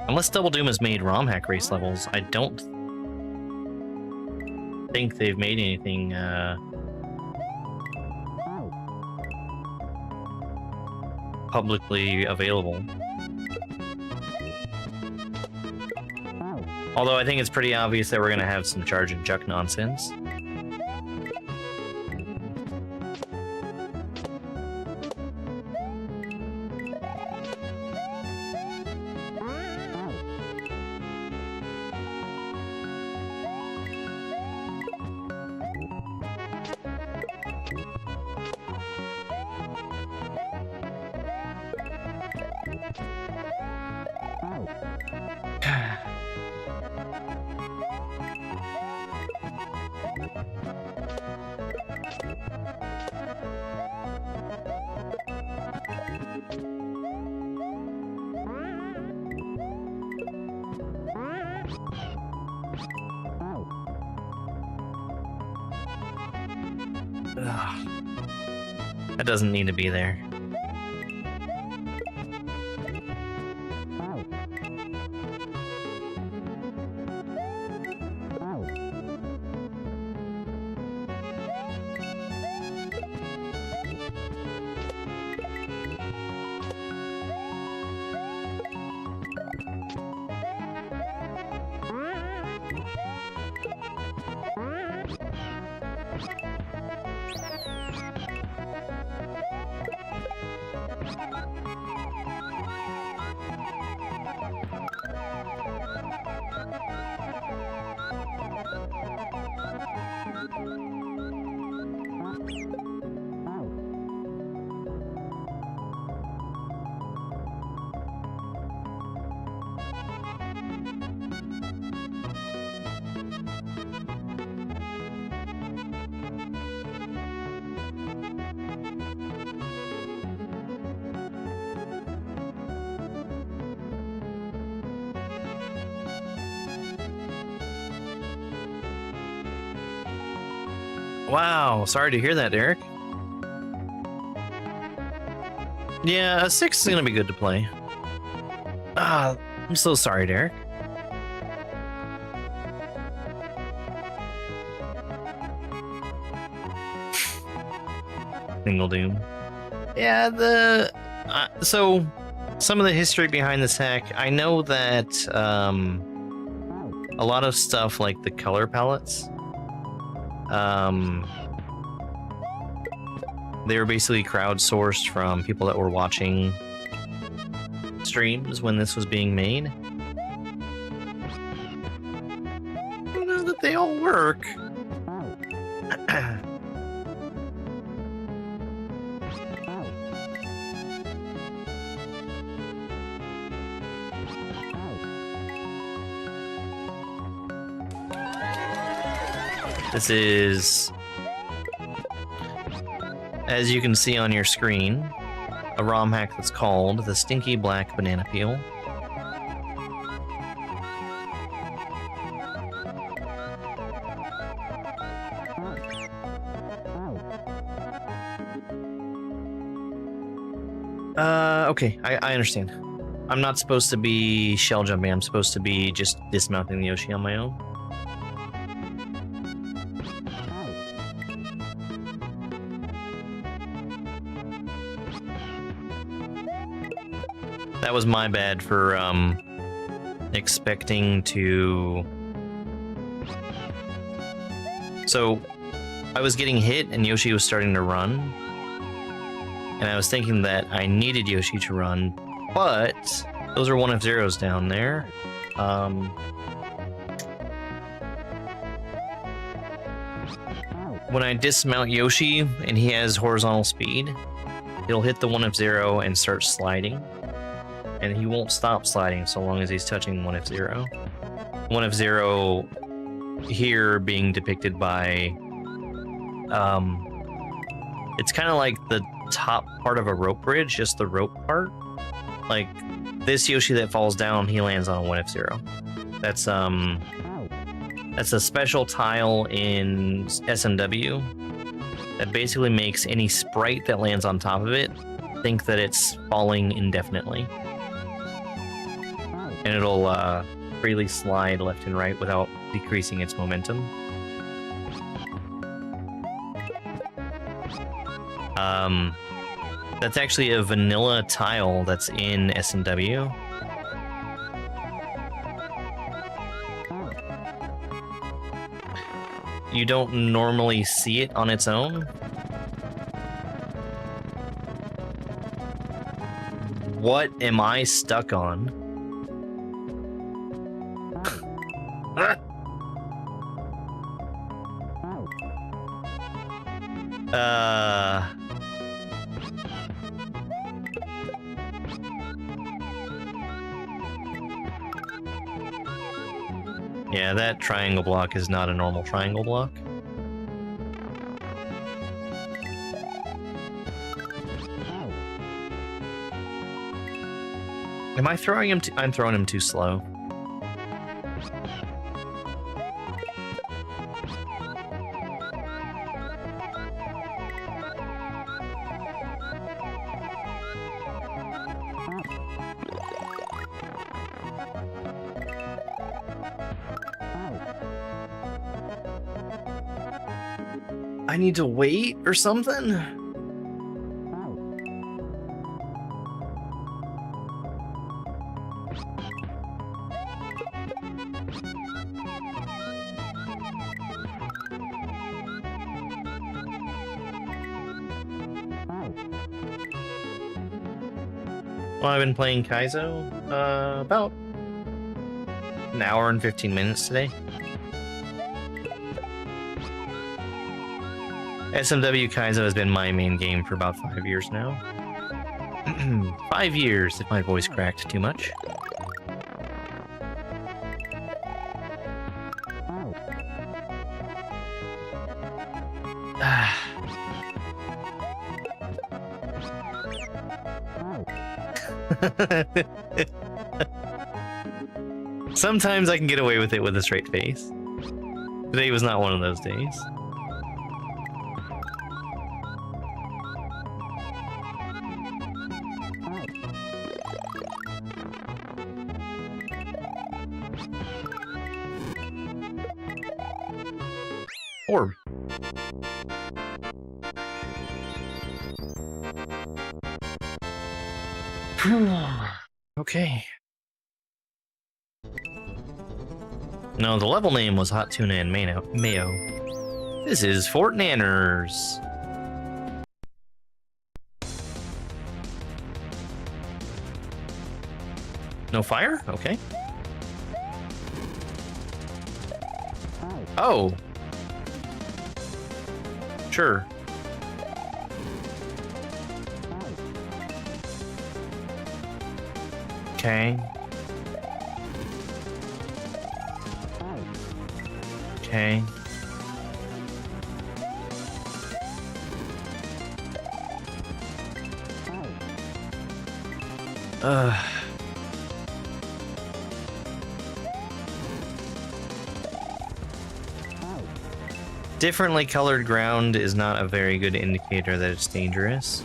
Unless Double Doom has made ROM hack race levels, I don't think they've made anything publicly available. Although I think it's pretty obvious that we're gonna have some charge and chuck nonsense. That doesn't need to be there. Wow, sorry to hear that, Derek. Yeah, a 6 is gonna be good to play. Ah, I'm so sorry, Derek. Single Doom. Yeah, so some of the history behind this hack, I know that a lot of stuff like the color palettes, they were basically crowdsourced from people that were watching streams when this was being made. I don't know that they all work. This is, as you can see on your screen, a ROM hack that's called the Stinky Black Banana Peel. Okay, I understand. I'm not supposed to be shell jumping, I'm supposed to be just dismounting the Yoshi on my own. That was my bad for expecting to... So, I was getting hit and Yoshi was starting to run. And I was thinking that I needed Yoshi to run, but those are 1F-Zeros down there. When I dismount Yoshi and he has horizontal speed, he'll hit the 1F-Zero and start sliding. And he won't stop sliding so long as he's touching 1F-Zero. 1F-Zero here being depicted by... it's kind of like the top part of a rope bridge, just the rope part. Like, this Yoshi that falls down, he lands on a 1F-Zero. That's a special tile in SMW that basically makes any sprite that lands on top of it think that it's falling indefinitely. And it'll freely slide left and right without decreasing its momentum. That's actually a vanilla tile that's in SMW. You don't normally see it on its own. What am I stuck on? Yeah, that triangle block is not a normal triangle block. Am I throwing him? I'm throwing him too slow. I need to wait or something? Well, I've been playing Kaizo about an hour and 15 minutes today. SMW Kaizo has been my main game for about 5 years now. 5 years, if my voice cracked too much. Sometimes I can get away with it with a straight face. Today was not one of those days. Orb. Okay. No, the level name was Hot Tuna and Mayo. This is Fort Nanners. No fire? Okay. Oh. Sure. Okay. Okay. Differently colored ground is not a very good indicator that it's dangerous.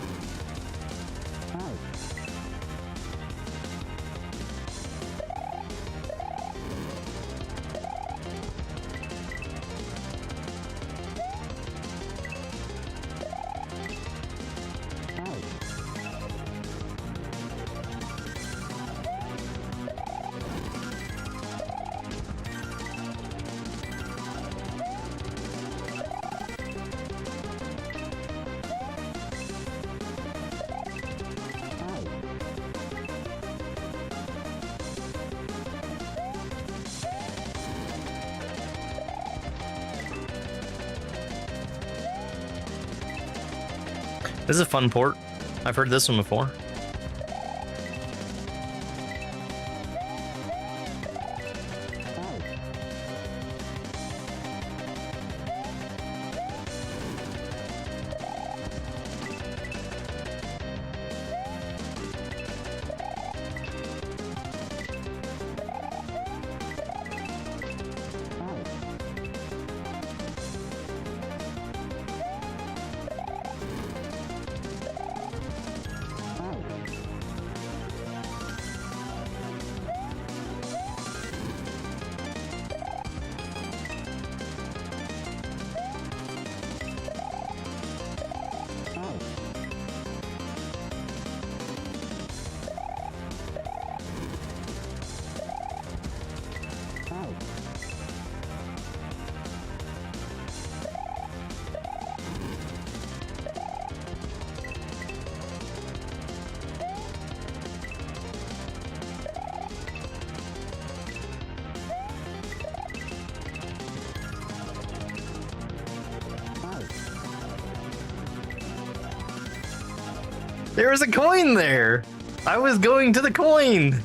This is a fun port. I've heard this one before. There was a coin there! I was going to the coin!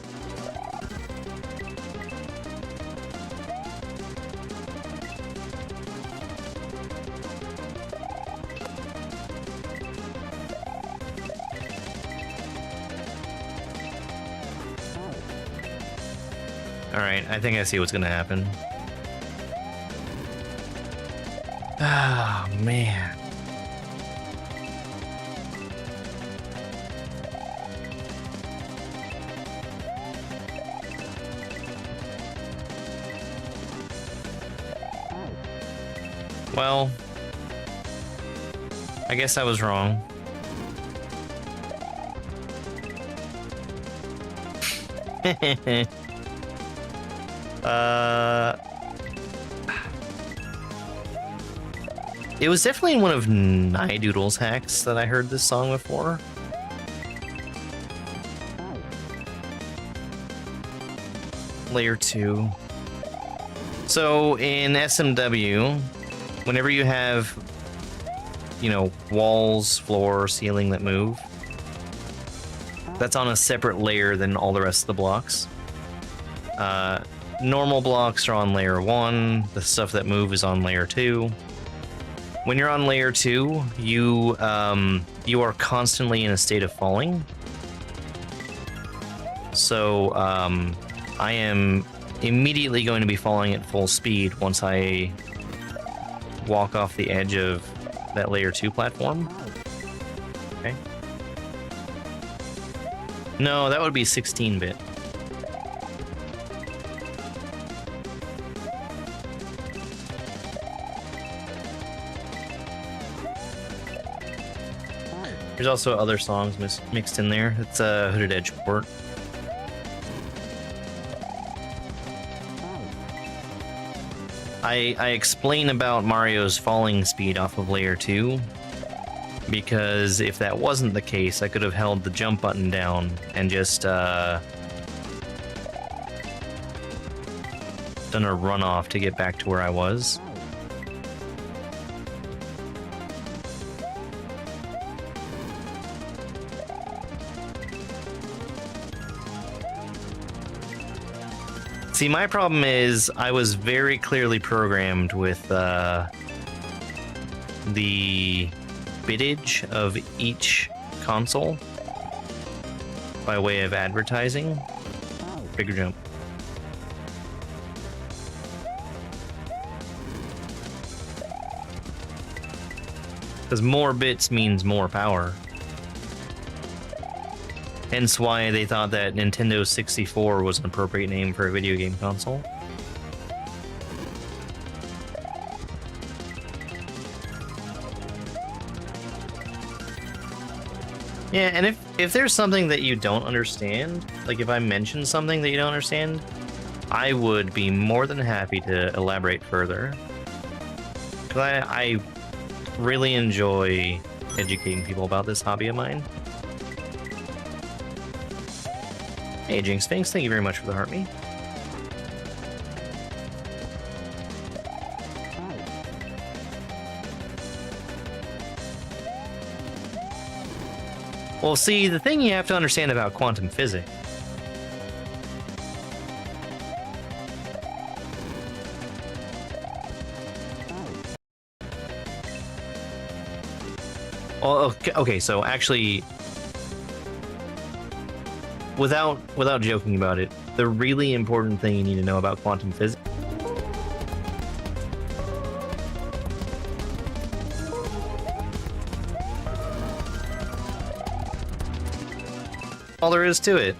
Alright, I think I see what's gonna happen. Oh, man. Well, I guess I was wrong. It was definitely in one of Nidoodle's hacks that I heard this song before. Layer 2. So in SMW, whenever you have, you know, walls, floor, ceiling that move, that's on a separate layer than all the rest of the blocks. Normal blocks are on layer 1, the stuff that move is on layer 2. When you're on layer 2, you are constantly in a state of falling. So I am immediately going to be falling at full speed once I walk off the edge of that layer 2 platform. Okay. No, that would be 16-bit. There's also other songs mixed in there. It's a Hooded Edge port. I explain about Mario's falling speed off of layer 2 because if that wasn't the case, I could have held the jump button down and just done a runoff to get back to where I was. See, my problem is I was very clearly programmed with the bitage of each console by way of advertising. Bigger jump. Because more bits means more power. Hence why they thought that Nintendo 64 was an appropriate name for a video game console. Yeah, and if there's something that you don't understand, like if I mention something that you don't understand, I would be more than happy to elaborate further. Because I really enjoy educating people about this hobby of mine. Hey, Jinx Sphinx, thank you very much for the heart me. Well, see, the thing you have to understand about quantum physics well, okay, so actually, without joking about it, the really important thing you need to know about quantum physics all there is to it.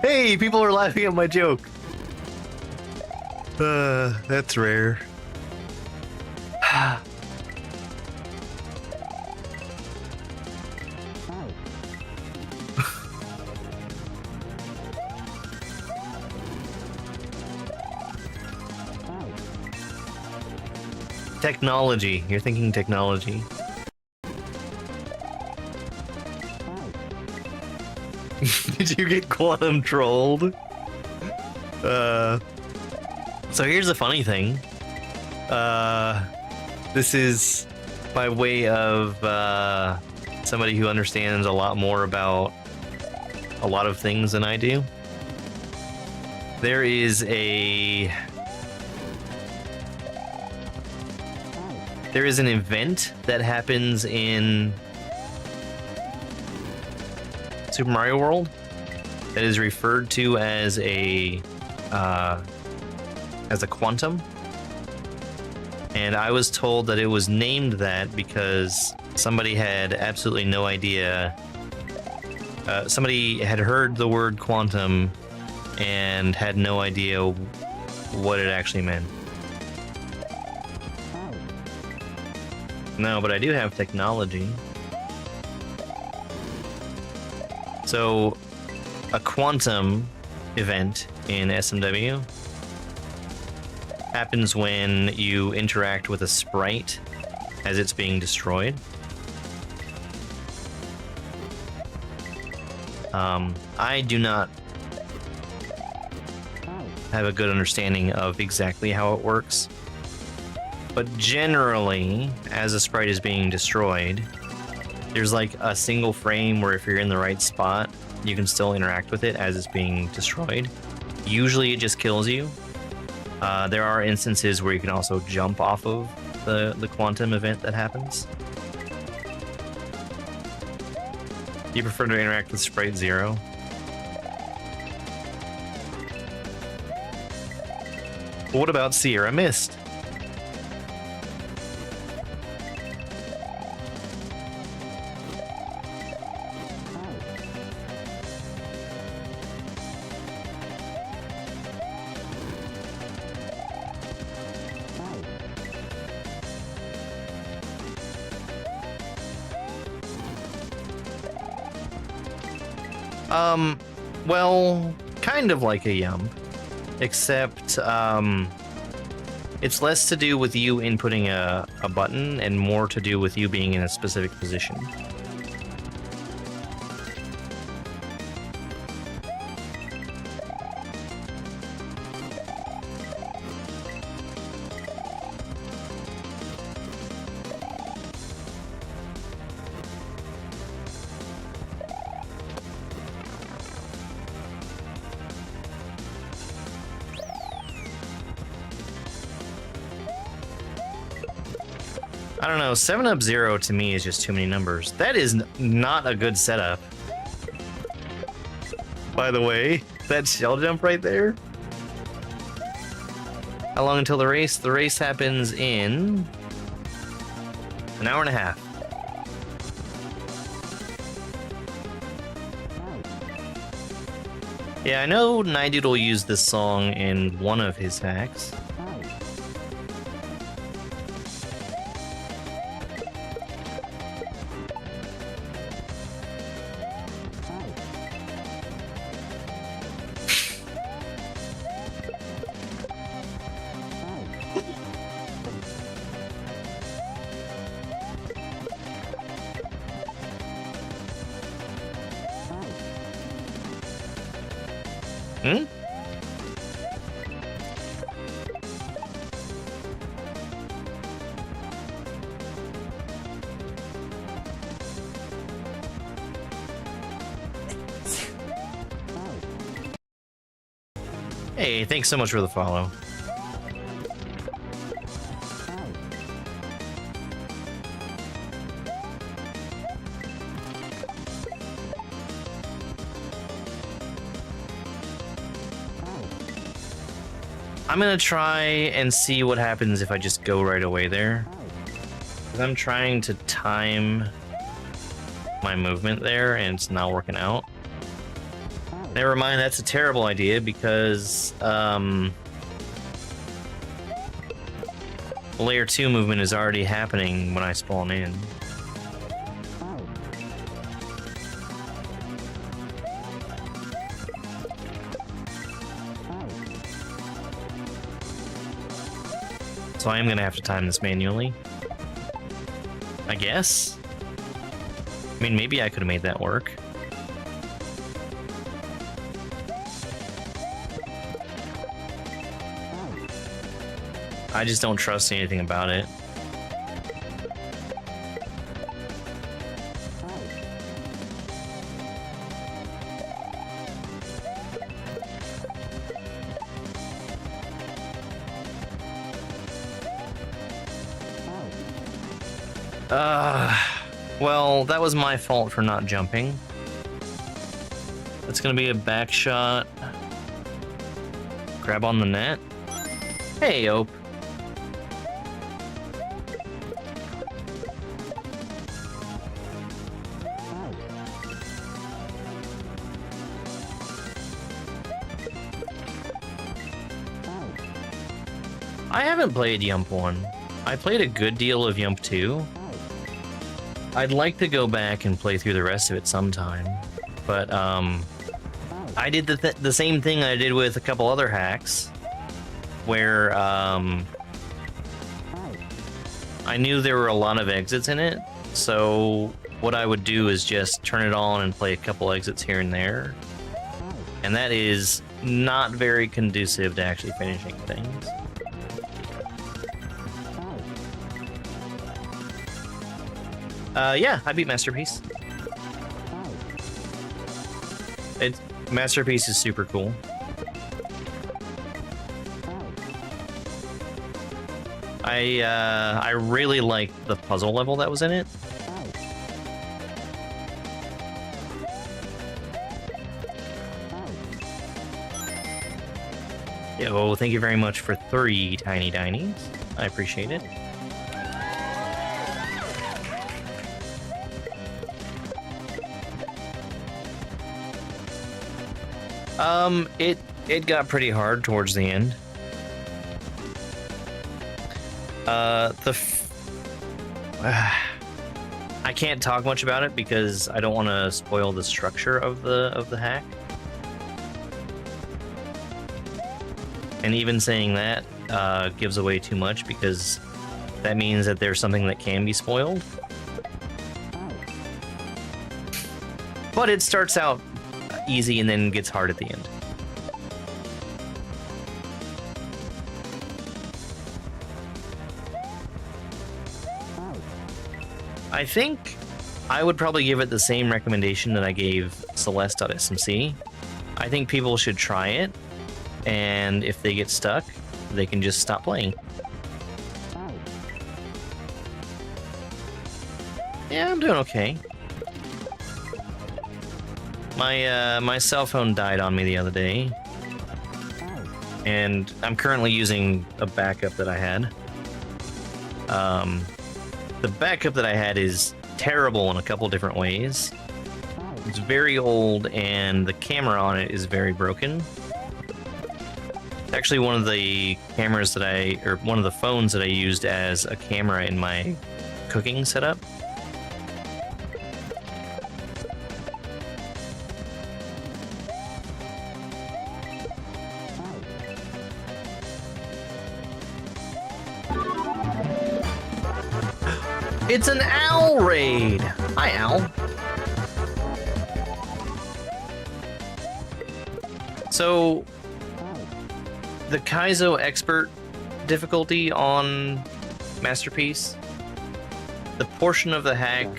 Hey, people are laughing at my joke. That's rare. Technology. You're thinking technology. Did you get quantum trolled? So here's the funny thing. This is by way of somebody who understands a lot more about a lot of things than I do. There is an event that happens in Super Mario World that is referred to as a quantum, and I was told that it was named that because somebody had absolutely no idea. Somebody had heard the word quantum and had no idea what it actually meant. No, but I do have technology. So, a quantum event in SMW happens when you interact with a sprite as it's being destroyed. I do not have a good understanding of exactly how it works, but generally, as a sprite is being destroyed, there's like a single frame where if you're in the right spot, you can still interact with it as it's being destroyed. Usually it just kills you. There are instances where you can also jump off of the quantum event that happens. Do you prefer to interact with Sprite 0? What about Sierra Mist? Well, kind of like a yum, except, it's less to do with you inputting a button and more to do with you being in a specific position. I don't know, 7-Up Zero to me is just too many numbers. That is not a good setup. By the way, that shell jump right there. How long until the race? The race happens in an hour and a half. Yeah, I know Nidoodle used this song in one of his hacks. Hmm? Hey, thanks so much for the follow. I'm gonna try and see what happens if I just go right away there. 'Cause I'm trying to time my movement there and it's not working out. Never mind, that's a terrible idea because layer 2 movement is already happening when I spawn in. So I am gonna have to time this manually. I guess? I mean, maybe I could have made that work. I just don't trust anything about it. Well, that was my fault for not jumping. That's gonna be a back shot. Grab on the net. Hey, Ope. I haven't played Yump 1. I played a good deal of Yump 2. I'd like to go back and play through the rest of it sometime, but I did the same thing I did with a couple other hacks, where I knew there were a lot of exits in it, so what I would do is just turn it on and play a couple exits here and there, and that is not very conducive to actually finishing things. Yeah, I beat Masterpiece. Masterpiece is super cool. I really liked the puzzle level that was in it. Yo, thank you very much for 3 tiny dinies. I appreciate it. It got pretty hard towards the end. I can't talk much about it because I don't want to spoil the structure of the hack. And even saying that gives away too much because that means that there's something that can be spoiled. But it starts out easy and then gets hard at the end. I think I would probably give it the same recommendation that I gave Celeste.smc. I think people should try it, and if they get stuck, they can just stop playing. Yeah, I'm doing okay. My cell phone died on me the other day, and I'm currently using a backup that I had. The backup that I had is terrible in a couple different ways. It's very old, and the camera on it is very broken. It's actually one of the cameras that one of the phones that I used as a camera in my cooking setup. It's an owl raid! Hi, owl. So, the Kaizo Expert difficulty on Masterpiece, the portion of the hack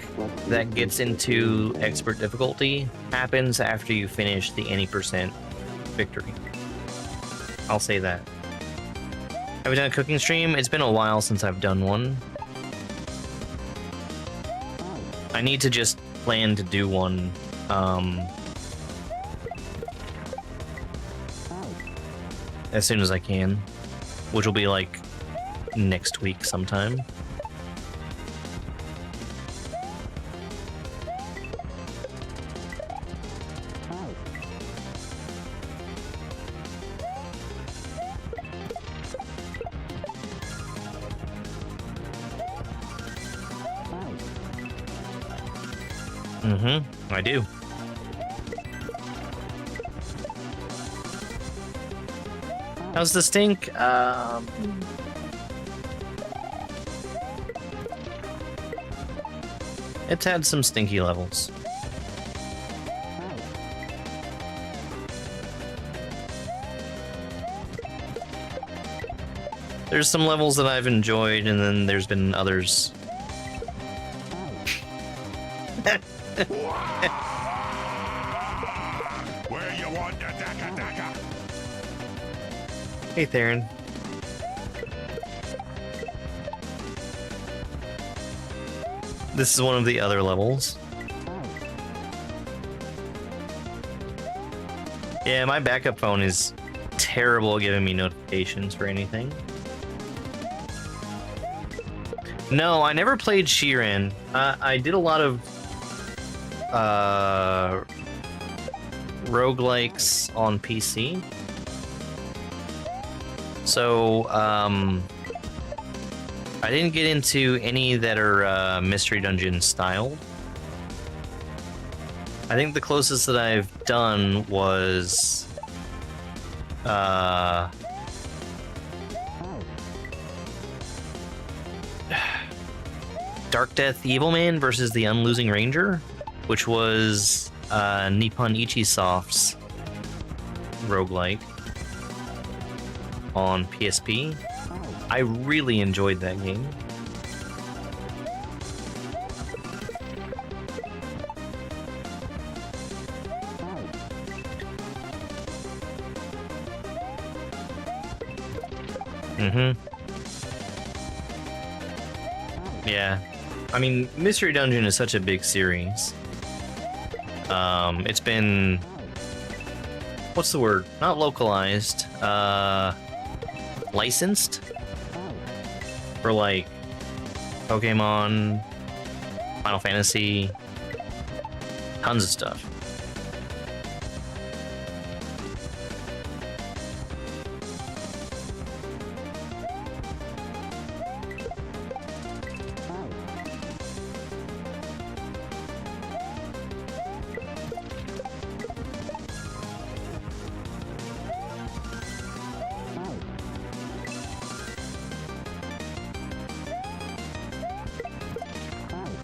that gets into Expert difficulty happens after you finish the any percent victory. I'll say that. Have we done a cooking stream? It's been a while since I've done one. I need to just plan to do one, as soon as I can, which will be like next week sometime. I do. How's the stink? It's had some stinky levels. There's some levels that I've enjoyed, and then there's been others. Where you want the daka daka? Hey, Theron. This is one of the other levels. Yeah, my backup phone is terrible at giving me notifications for anything. No, I never played Shiren. I did a lot of roguelikes on PC. So, I didn't get into any that are Mystery Dungeon styled. I think the closest that I've done was Dark Death Evilman versus the Unlosing Ranger, which was Nippon Ichisoft's roguelike on PSP. I really enjoyed that game. Yeah. I mean, Mystery Dungeon is such a big series. It's been... what's the word? Not localized. Licensed? For, like, Pokemon, Final Fantasy, tons of stuff.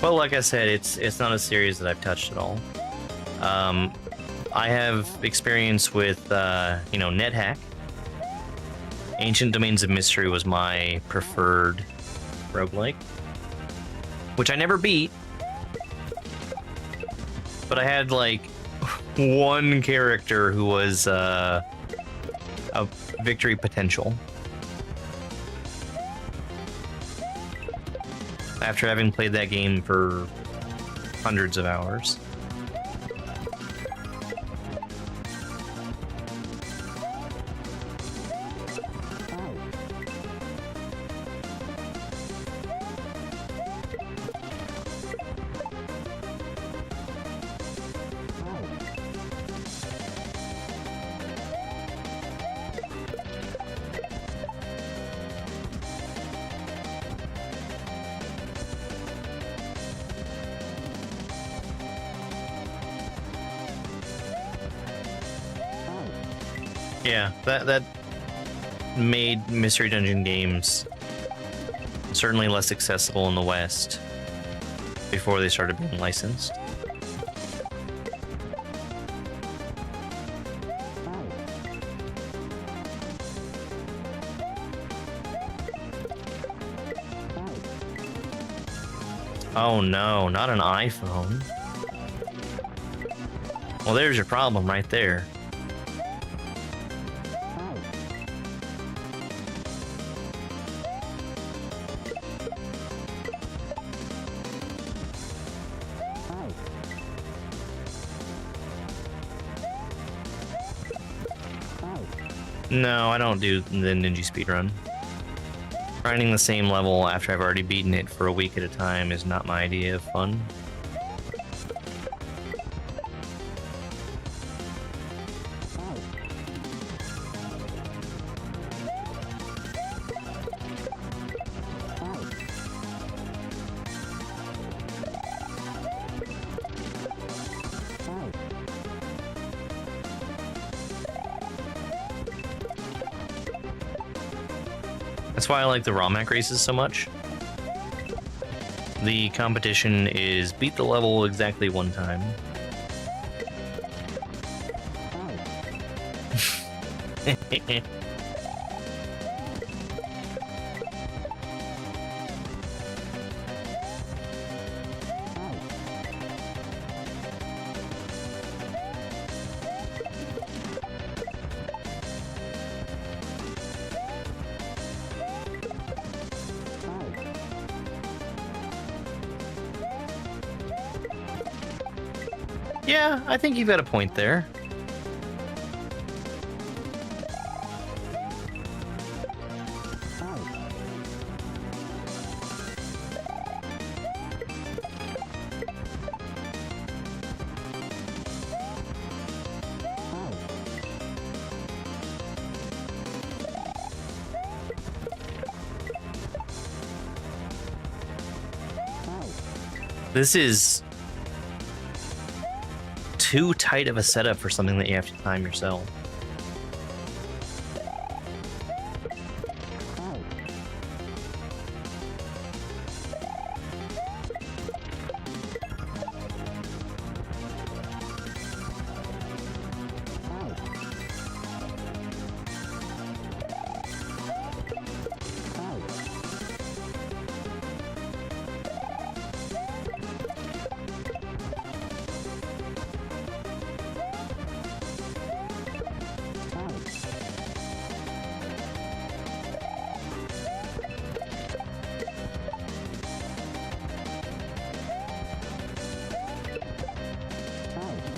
Well, like I said, it's not a series that I've touched at all. I have experience with, NetHack. Ancient Domains of Mystery was my preferred roguelike, which I never beat. But I had, like, one character who was a victory potential. After having played that game for hundreds of hours. Yeah, that made Mystery Dungeon games certainly less accessible in the West before they started being licensed. Oh no, not an iPhone. Well, there's your problem right there. No, I don't do the Ninja speedrun. Grinding the same level after I've already beaten it for a week at a time is not my idea of fun. That's why I like the ROMhack races so much. The competition is beat the level exactly one time. Yeah, I think you've got a point there. This is too tight of a setup for something that you have to time yourself.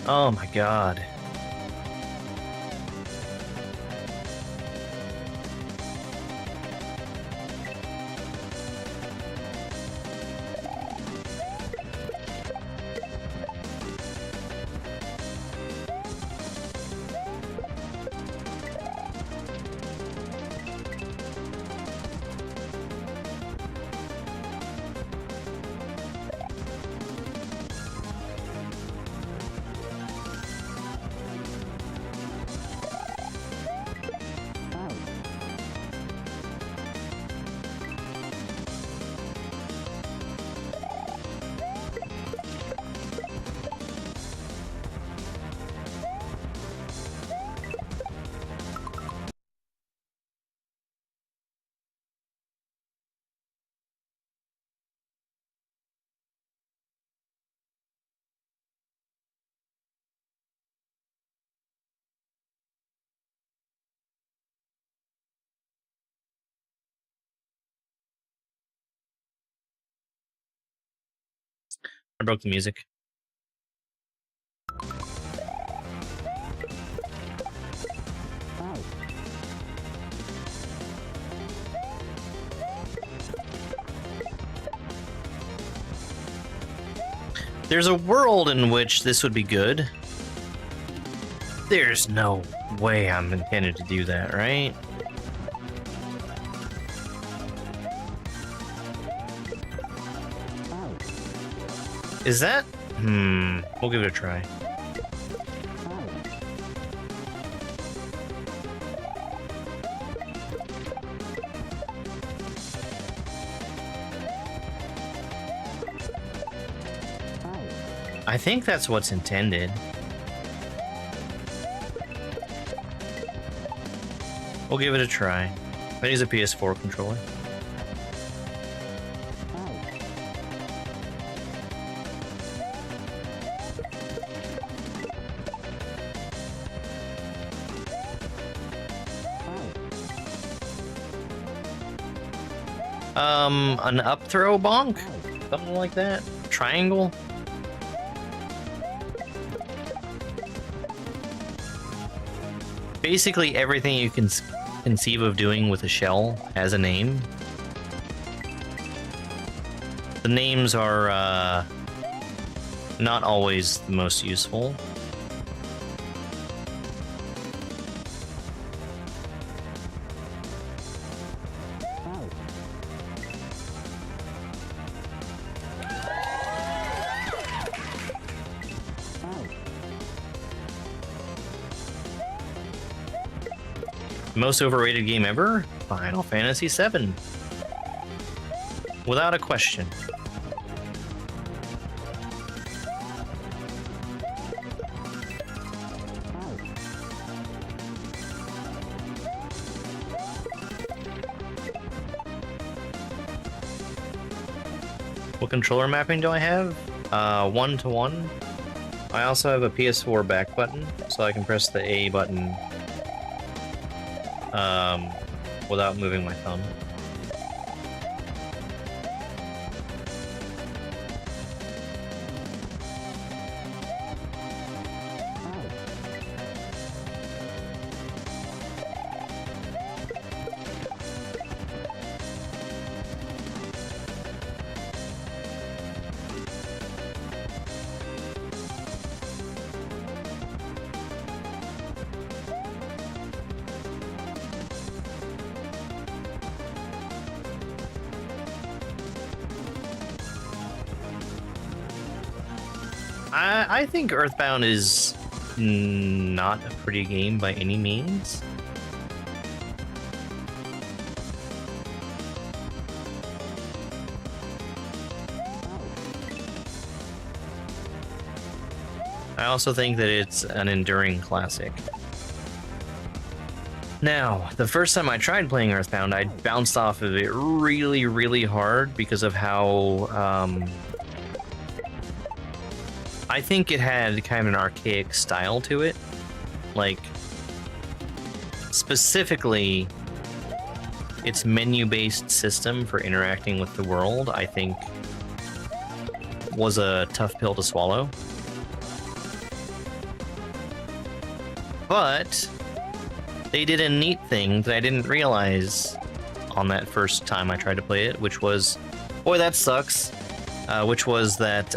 Oh my god. I broke the music. There's a world in which this would be good. There's no way I'm intended to do that, right? Is that? We'll give it a try. I think that's what's intended. We'll give it a try. I use a PS4 controller. An up throw bonk? Something like that? Triangle? Basically everything you can conceive of doing with a shell has a name. The names are not always the most useful. Most overrated game ever? Final Fantasy VII. Without a question. What controller mapping do I have? 1-to-1. I also have a PS4 back button, so I can press the A button without moving my thumb. I think Earthbound is not a pretty game by any means. I also think that it's an enduring classic. Now, the first time I tried playing Earthbound, I bounced off of it really, really hard because of how I think it had kind of an archaic style to it. Like, specifically, its menu-based system for interacting with the world, I think, was a tough pill to swallow. But they did a neat thing that I didn't realize on that first time I tried to play it, which was, boy, that sucks, which was that,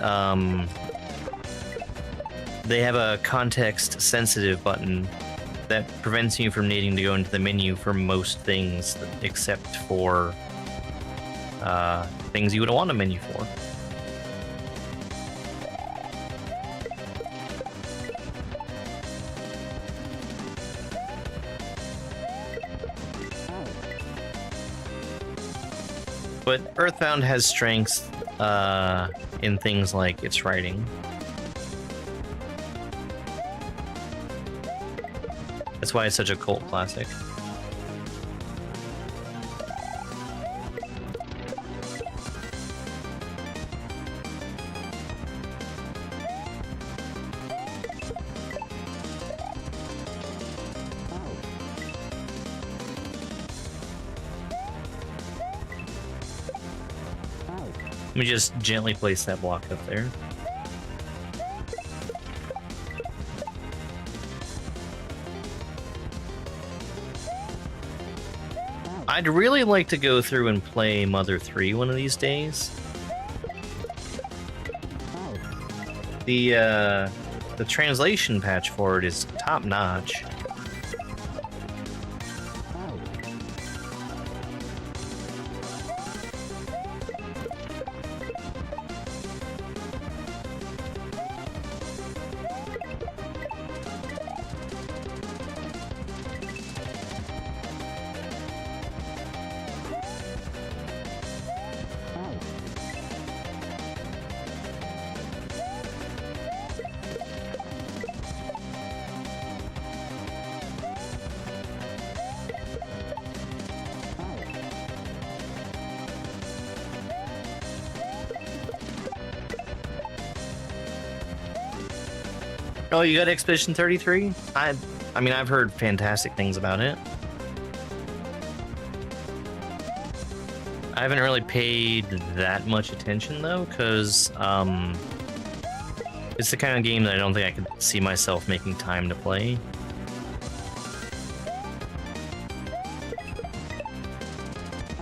they have a context-sensitive button that prevents you from needing to go into the menu for most things, except for things you would want a menu for. But Earthbound has strengths in things like its writing. That's why it's such a cult classic. Let me just gently place that block up there. I'd really like to go through and play Mother 3 one of these days. The translation patch for it is top notch. Oh, you got Expedition 33? I mean, I've heard fantastic things about it. I haven't really paid that much attention, though, because it's the kind of game that I don't think I could see myself making time to play.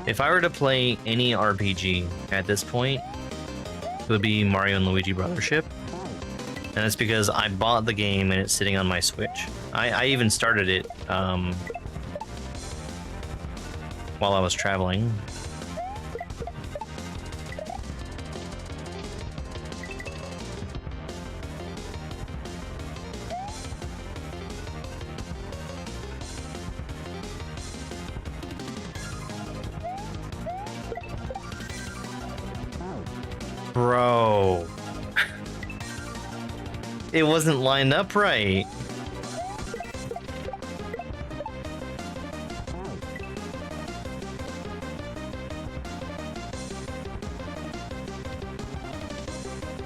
If I were to play any RPG at this point, it would be Mario and Luigi Brothership. And it's because I bought the game and it's sitting on my Switch. I even started it while I was traveling. Bro. It wasn't lined up right.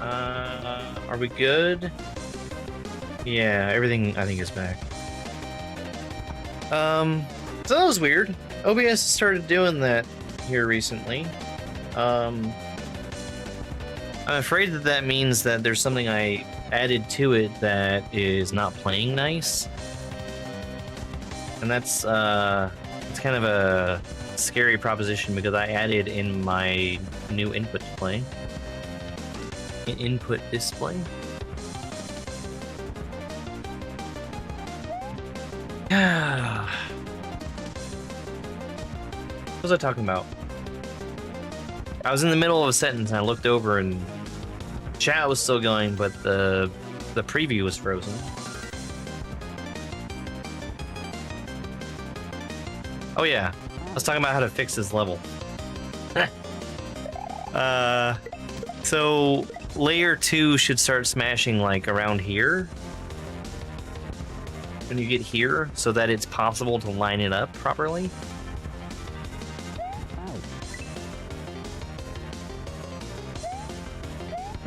Are we good? Yeah, everything I think is back. So that was weird. OBS started doing that here recently. I'm afraid that that means that there's something I added to it that is not playing nice, and that's it's kind of a scary proposition because I added in my new input display. Input display. What was I talking about? I was in the middle of a sentence and I looked over and chat was still going, but the preview was frozen. Oh yeah, I was talking about how to fix this level. So layer 2 should start smashing like around here. When you get here, so that it's possible to line it up properly.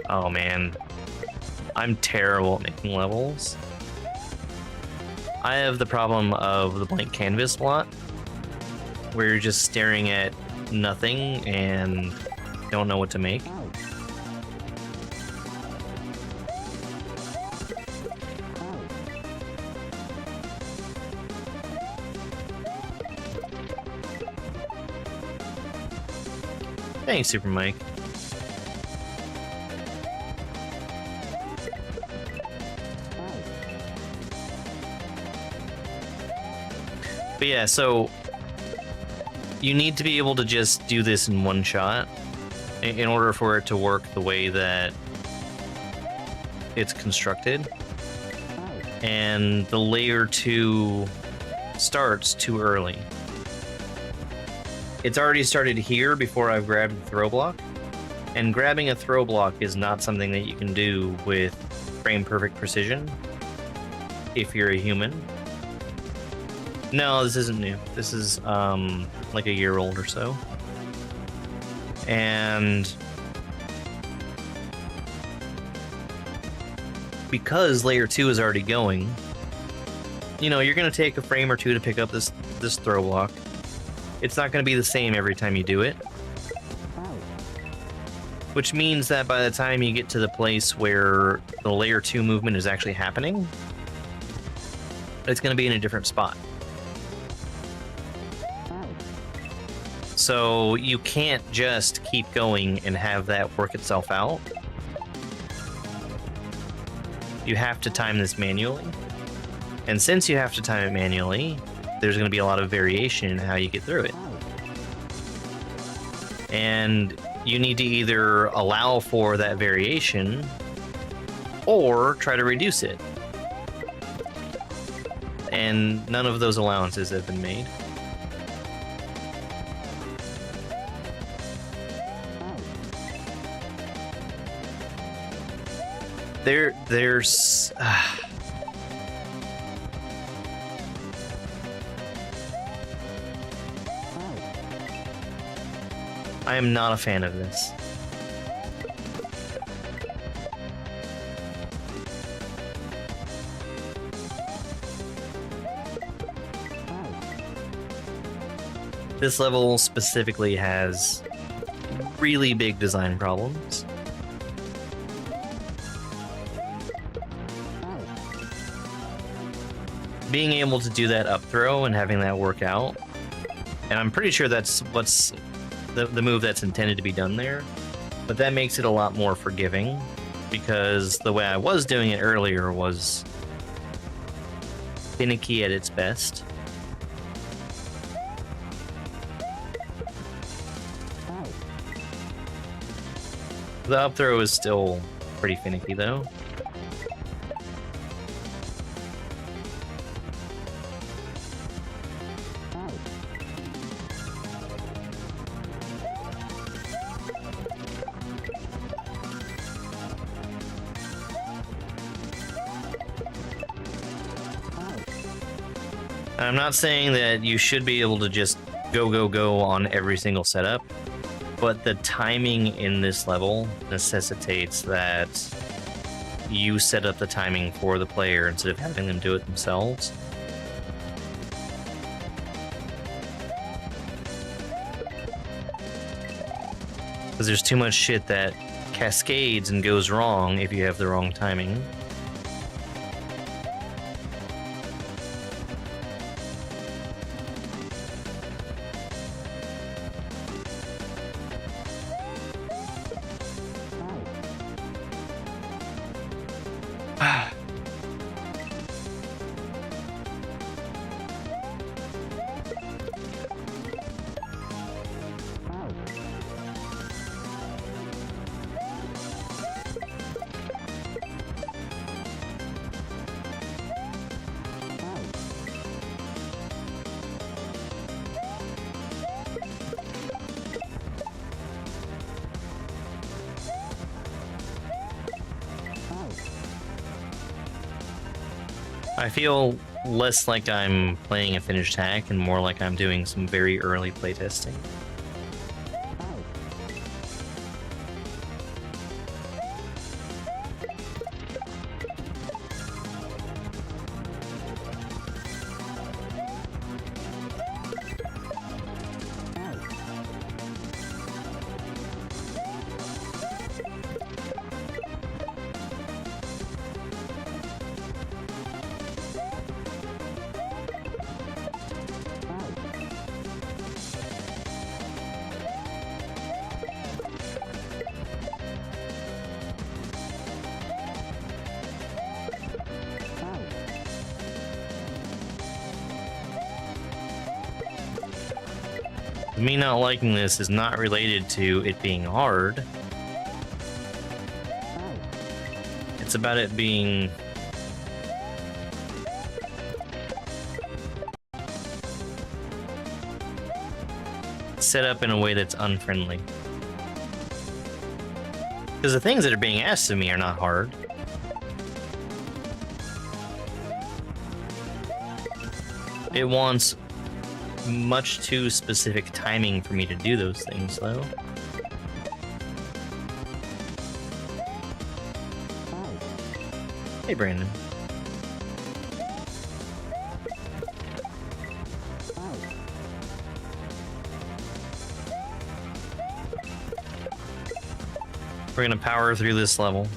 Oh man, I'm terrible at making levels. I have the problem of the blank canvas lot, where you're just staring at nothing and don't know what to make. Thanks, Super Mike. But yeah, so you need to be able to just do this in one shot in order for it to work the way that it's constructed. And the layer 2 starts too early. It's already started here before I've grabbed the throw block, and grabbing a throw block is not something that you can do with frame perfect precision if you're a human. No, this isn't new. This is like a year old or so. And because layer 2 is already going, you know, you're going to take a frame or two to pick up this throw block. It's not going to be the same every time you do it. Which means that by the time you get to the place where the layer 2 movement is actually happening, it's going to be in a different spot. So you can't just keep going and have that work itself out. You have to time this manually. And since you have to time it manually, there's going to be a lot of variation in how you get through it. And you need to either allow for that variation or try to reduce it. And none of those allowances have been made. There's I am not a fan of this. This level specifically has really big design problems. Being able to do that up throw and having that work out, and I'm pretty sure that's what's the move that's intended to be done there, but that makes it a lot more forgiving, because the way I was doing it earlier was finicky at its best. The up throw is still pretty finicky though. I'm not saying that you should be able to just go on every single setup, but the timing in this level necessitates that you set up the timing for the player instead of having them do it themselves. Because there's too much shit that cascades and goes wrong if you have the wrong timing. I feel less like I'm playing a finished hack and more like I'm doing some very early playtesting. Me not liking this is not related to it being hard. It's about it being set up in a way that's unfriendly. Because the things that are being asked of me are not hard. It wants much too specific timing for me to do those things, though. Hey, Brandon. We're gonna power through this level.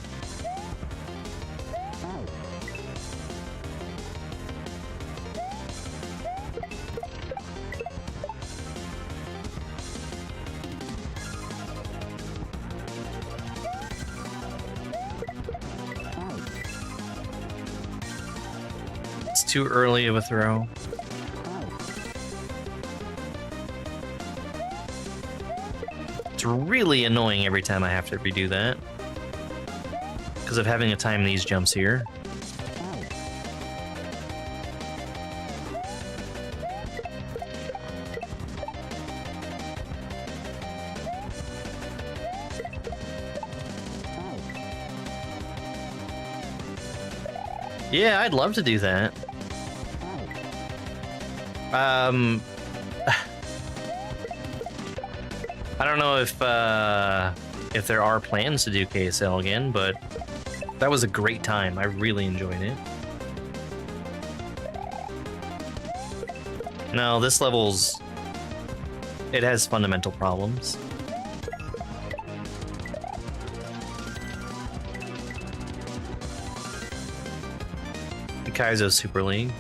too early of a throw. It's really annoying every time I have to redo that. Because of having to time these jumps here. Yeah, I'd love to do that. I don't know if there are plans to do KSL again, but that was a great time. I really enjoyed it. No, this level's... it has fundamental problems. Kaizo Super League.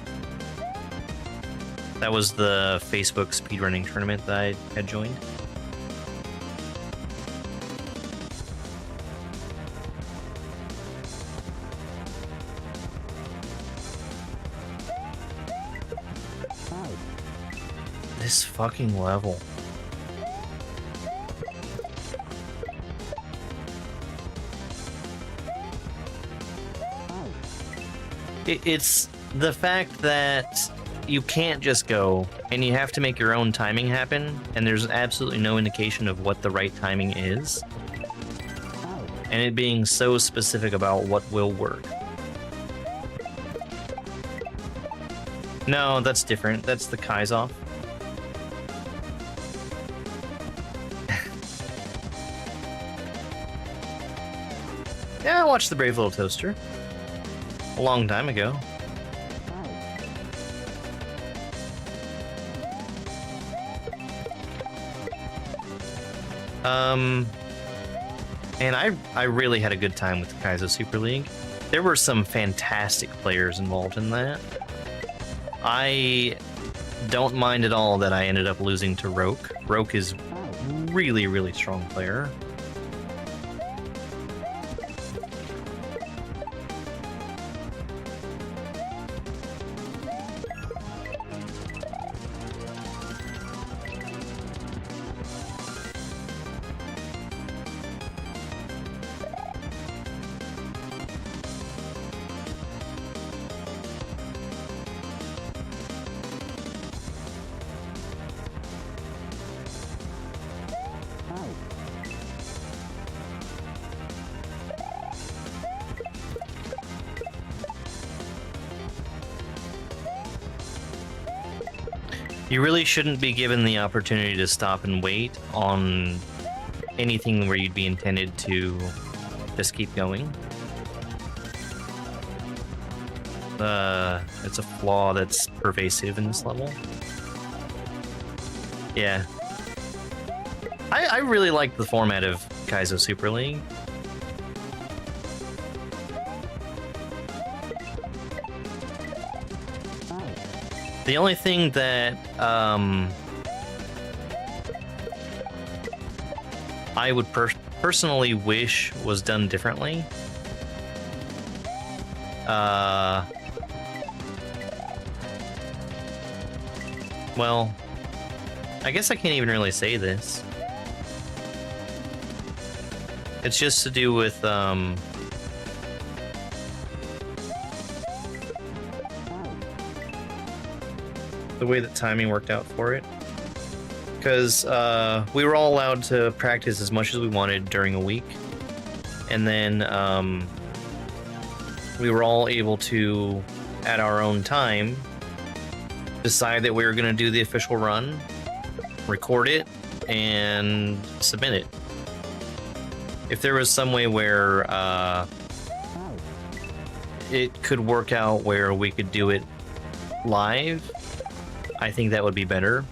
That was the Facebook speedrunning tournament that I had joined. This fucking level. It's the fact that you can't just go, and you have to make your own timing happen, and there's absolutely no indication of what the right timing is. And it being so specific about what will work. No, that's different. That's the Kaizoff. Yeah, I watched The Brave Little Toaster. A long time ago. And I really had a good time with the Kaizo Super League. There were some fantastic players involved in that. I don't mind at all that I ended up losing to Roke. Roke is really, really strong player. You really shouldn't be given the opportunity to stop and wait on anything where you'd be intended to just keep going. It's a flaw that's pervasive in this level. Yeah. I really like the format of Kaizo Super League. The only thing that I would personally wish was done differently well, I guess I can't even really say this. It's just to do with the way that timing worked out for it. Because we were all allowed to practice as much as we wanted during a week. And then we were all able to, at our own time, decide that we were going to do the official run, record it, and submit it. If there was some way where it could work out where we could do it live, I think that would be better.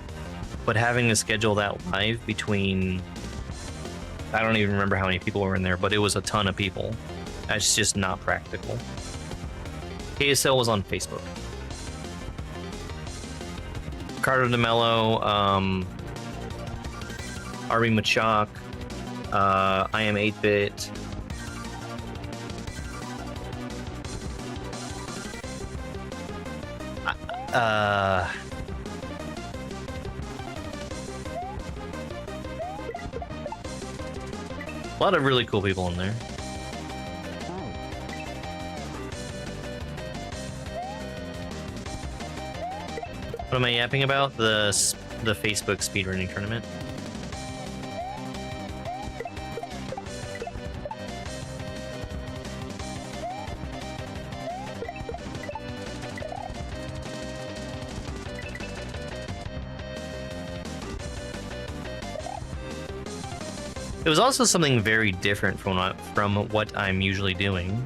But having to schedule that live between, I don't even remember how many people were in there, but it was a ton of people. That's just not practical. KSL was on Facebook. Ricardo DeMello, Arby Machak, I am 8-Bit. A lot of really cool people in there. What am I yapping about? The Facebook speedrunning tournament. It was also something very different from what I'm usually doing.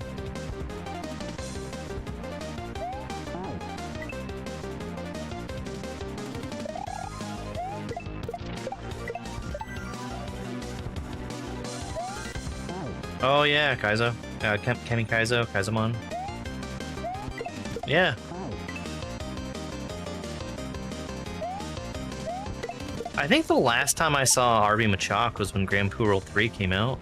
Oh yeah, Kaizo. Kemi Kaizo, Kaizamon. Yeah. I think the last time I saw RB Machak was when Grand Poo World 3 came out.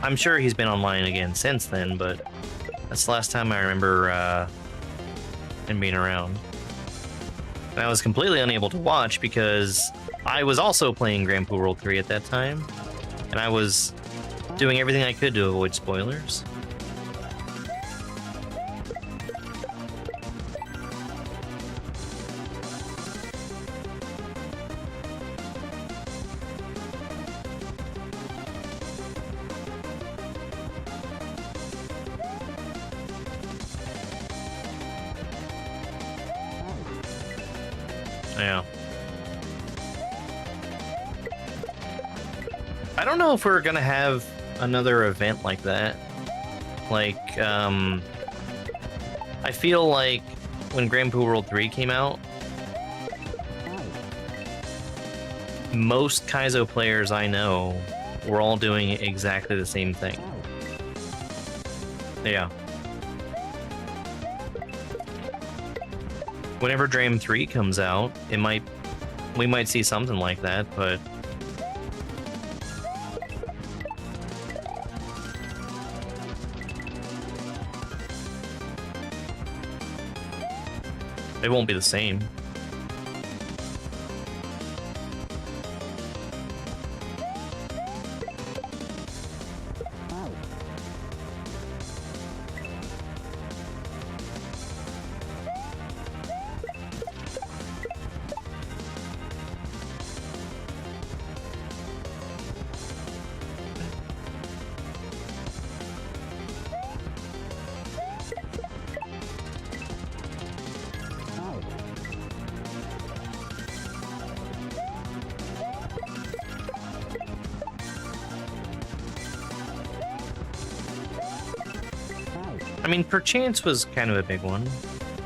I'm sure he's been online again since then, but that's the last time I remember him being around. And I was completely unable to watch because I was also playing Grand Poo World 3 at that time, and I was doing everything I could to avoid spoilers. Yeah. I don't know if we're gonna have another event like that. Like, I feel like when Grand Poo World 3 came out, most Kaizo players I know were all doing exactly the same thing. Yeah. Whenever Dram 3 comes out, we might see something like that, but it won't be the same. I mean, Perchance was kind of a big one.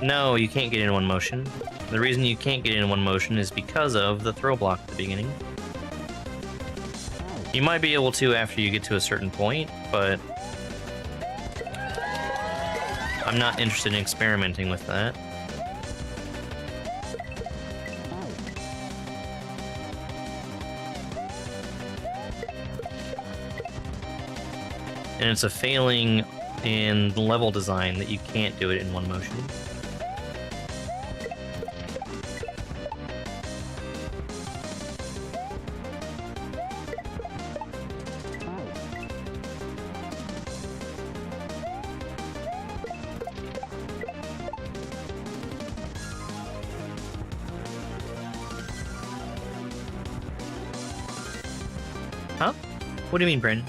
No, you can't get in one motion. The reason you can't get in one motion is because of the throw block at the beginning. You might be able to after you get to a certain point, but I'm not interested in experimenting with that. And it's a failing in level design that you can't do it in one motion. Huh? What do you mean, Bryn?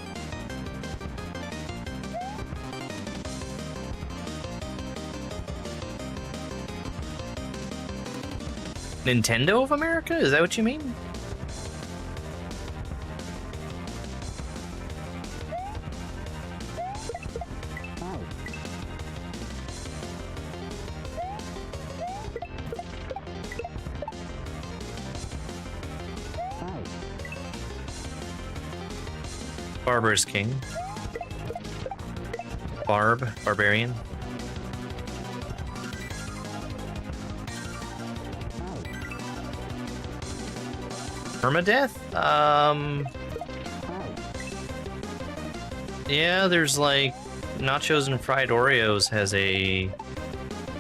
Nintendo of America? Is that what you mean? Barber's King. Barbarian. Permadeath? Yeah, there's like Nachos and Fried Oreos has a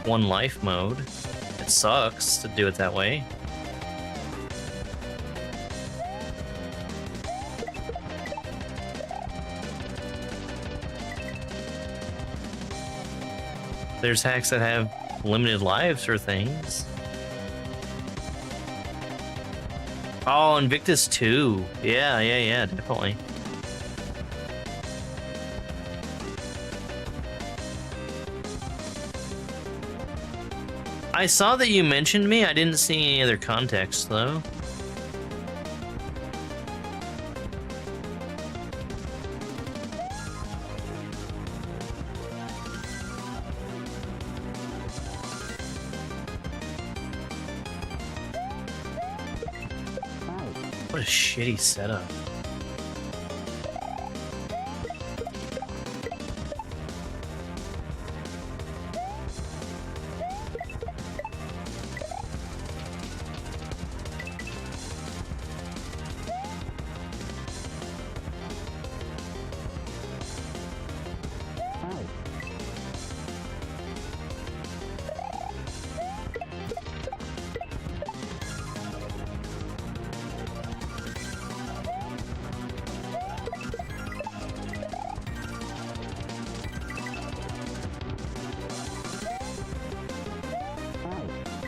1 life mode. It sucks to do it that way. There's hacks that have limited lives or things. Oh, Invictus 2. Yeah, definitely. I saw that you mentioned me. I didn't see any other context, though. What a shitty setup.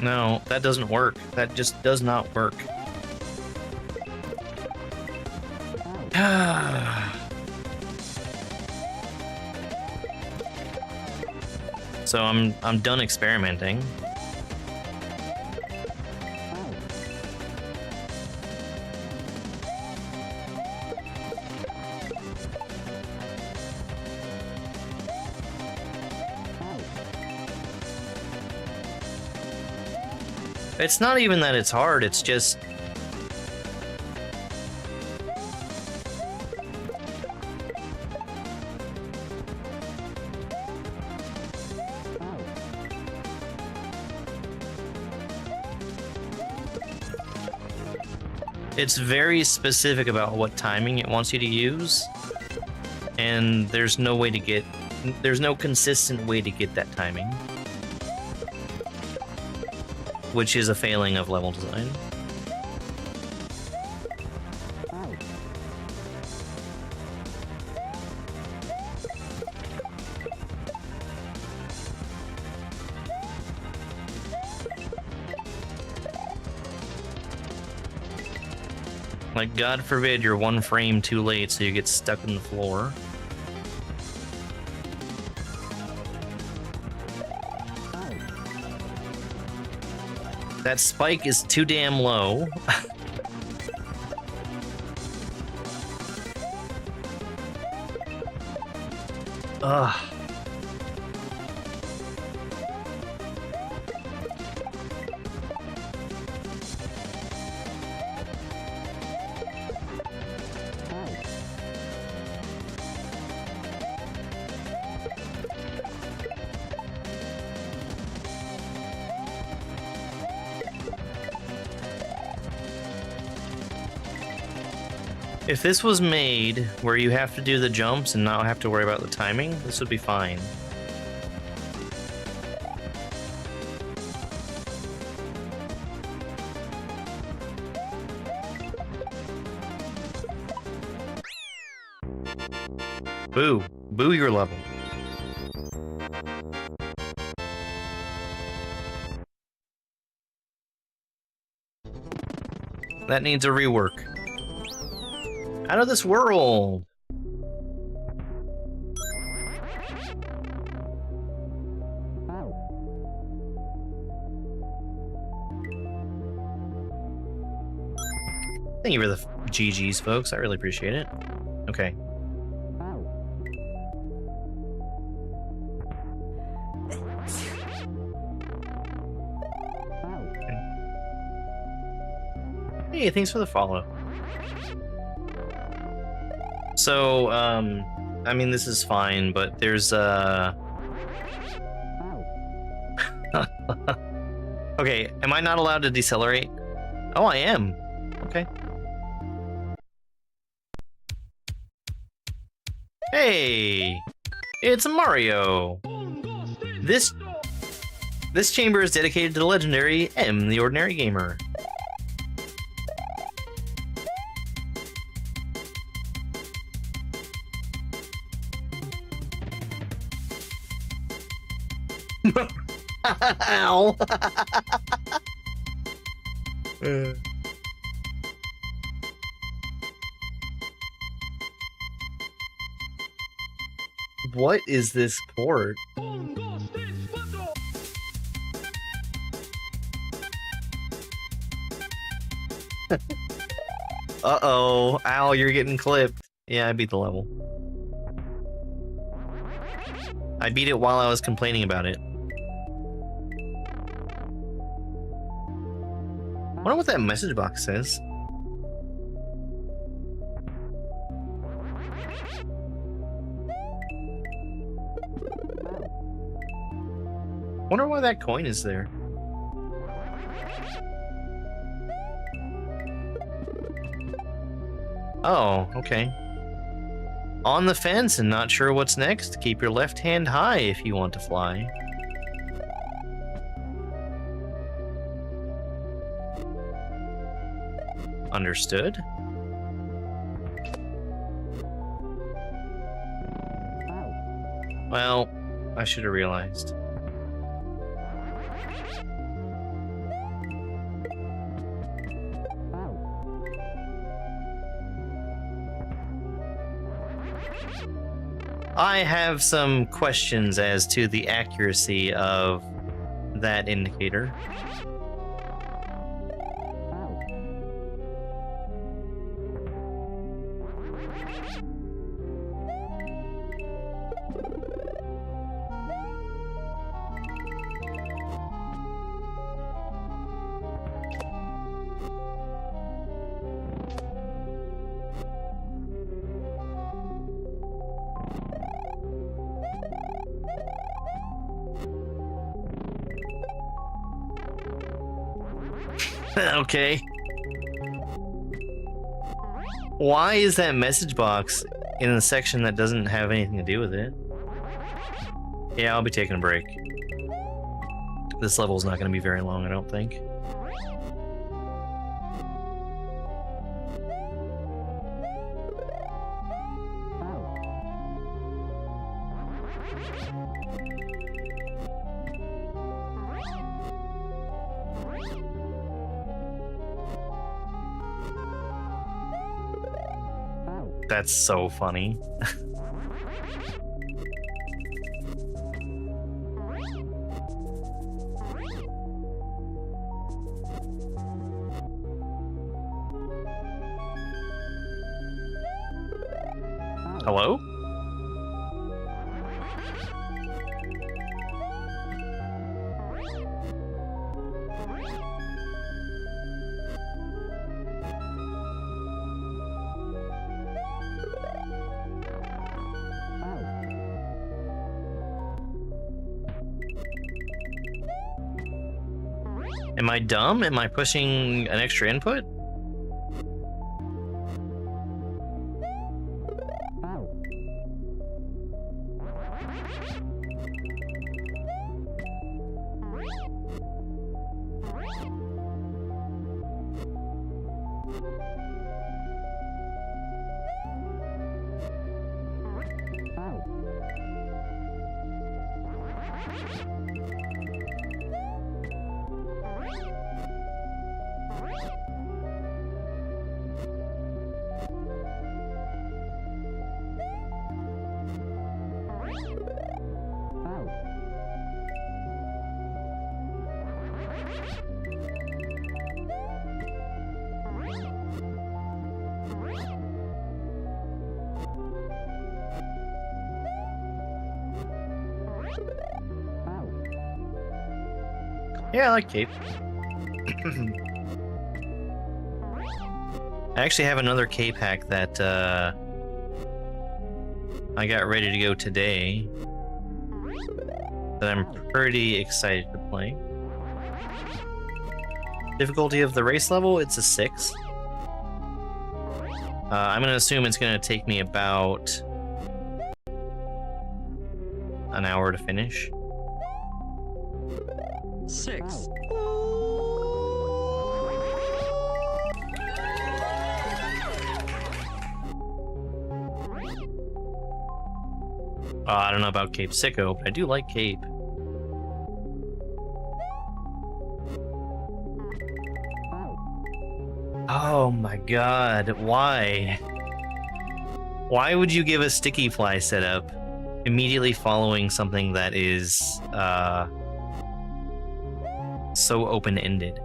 No, that doesn't work. That just does not work. So I'm done experimenting. It's not even that it's hard, it's just... It's very specific about what timing it wants you to use, and there's no way to get... There's no consistent way to get that timing. Which is a failing of level design. Like, God forbid you're 1 frame too late so you get stuck in the floor. That spike is too damn low. Ugh. If this was made where you have to do the jumps and not have to worry about the timing, this would be fine. Boo. Boo your level. That needs a rework. Out of this world! Thank you for the GGs, folks. I really appreciate it. Okay. Hey, thanks for the follow. So, I mean, this is fine, but there's, Okay, am I not allowed to decelerate? Oh, I am. Okay. Hey! It's Mario! This chamber is dedicated to the legendary M, the Ordinary Gamer. Ow! What is this port? Uh-oh. Ow, you're getting clipped. Yeah, I beat the level. I beat it while I was complaining about it. I wonder what that message box says. Wonder why that coin is there. Oh, okay. On the fence and not sure what's next? Keep your left hand high if you want to fly. Understood. Well, I should have realized. I have some questions as to the accuracy of that indicator. Okay. Why is that message box in a section that doesn't have anything to do with it? Yeah, I'll be taking a break. This level's not going to be very long, I don't think. That's so funny. Hello? Am I dumb? Am I pushing an extra input? Yeah, I like cape. I actually have another cape hack that I got ready to go today that I'm pretty excited to play. Difficulty of the race level, it's a 6. I'm gonna assume it's gonna take me about an hour to finish. 6. I don't know about Cape Sicko, but I do like Cape. Oh my god, why? Why would you give a sticky fly setup immediately following something that is so open-ended?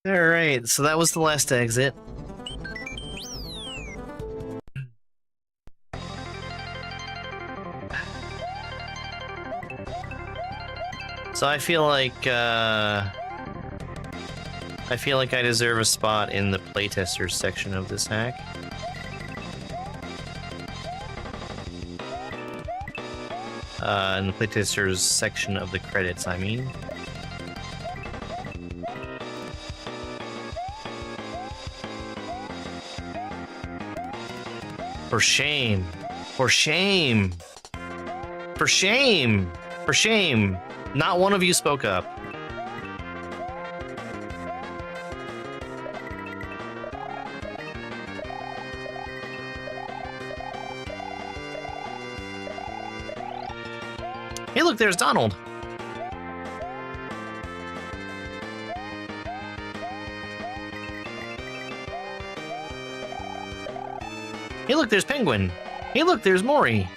Alright, so that was the last exit. So I feel like I deserve a spot in the playtesters section of this hack. In the playtesters section of the credits, I mean. For shame. For shame. For shame. For shame. Not one of you spoke up. Hey, look, there's Donald. Hey, look, there's Penguin. Hey, look, there's Maury.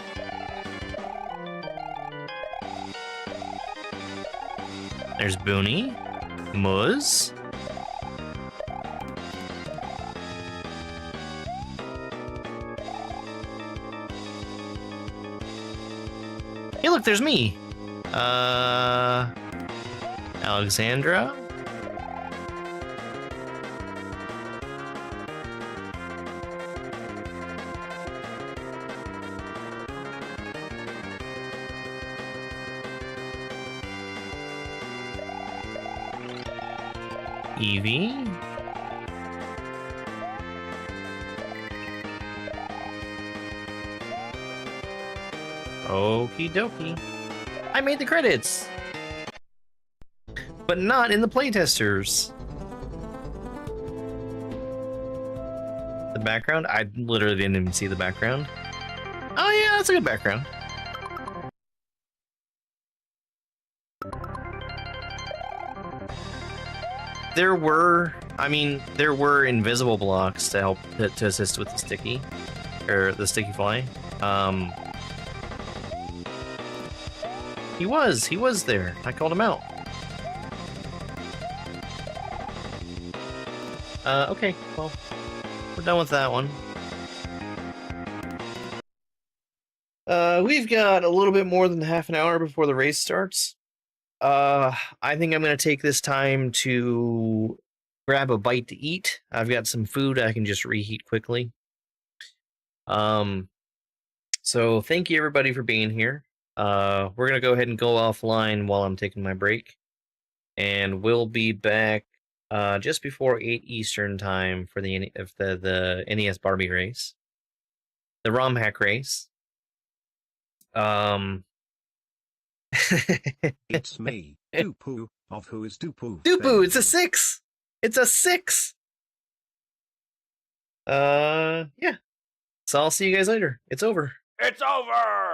There's Booney. Muzz. Hey, look, there's me. Alexandra. Evie. Okie dokie. I made the credits! But not in the playtesters. The background? I literally didn't even see the background. Oh yeah, that's a good background. There were invisible blocks to help to assist with the sticky, or the sticky fly. He was there. I called him out. Okay, well, we're done with that one. We've got a little bit more than half an hour before the race starts. I think I'm going to take this time to grab a bite to eat. I've got some food I can just reheat quickly. So thank you everybody for being here. We're going to go ahead and go offline while I'm taking my break. And we'll be back just before 8 Eastern time for the NES Barbie race. The ROM hack race. It's me, Dupu, of Who is Dupu. Dupu, it's a 6! It's a 6! Yeah. So I'll see you guys later. It's over. It's over!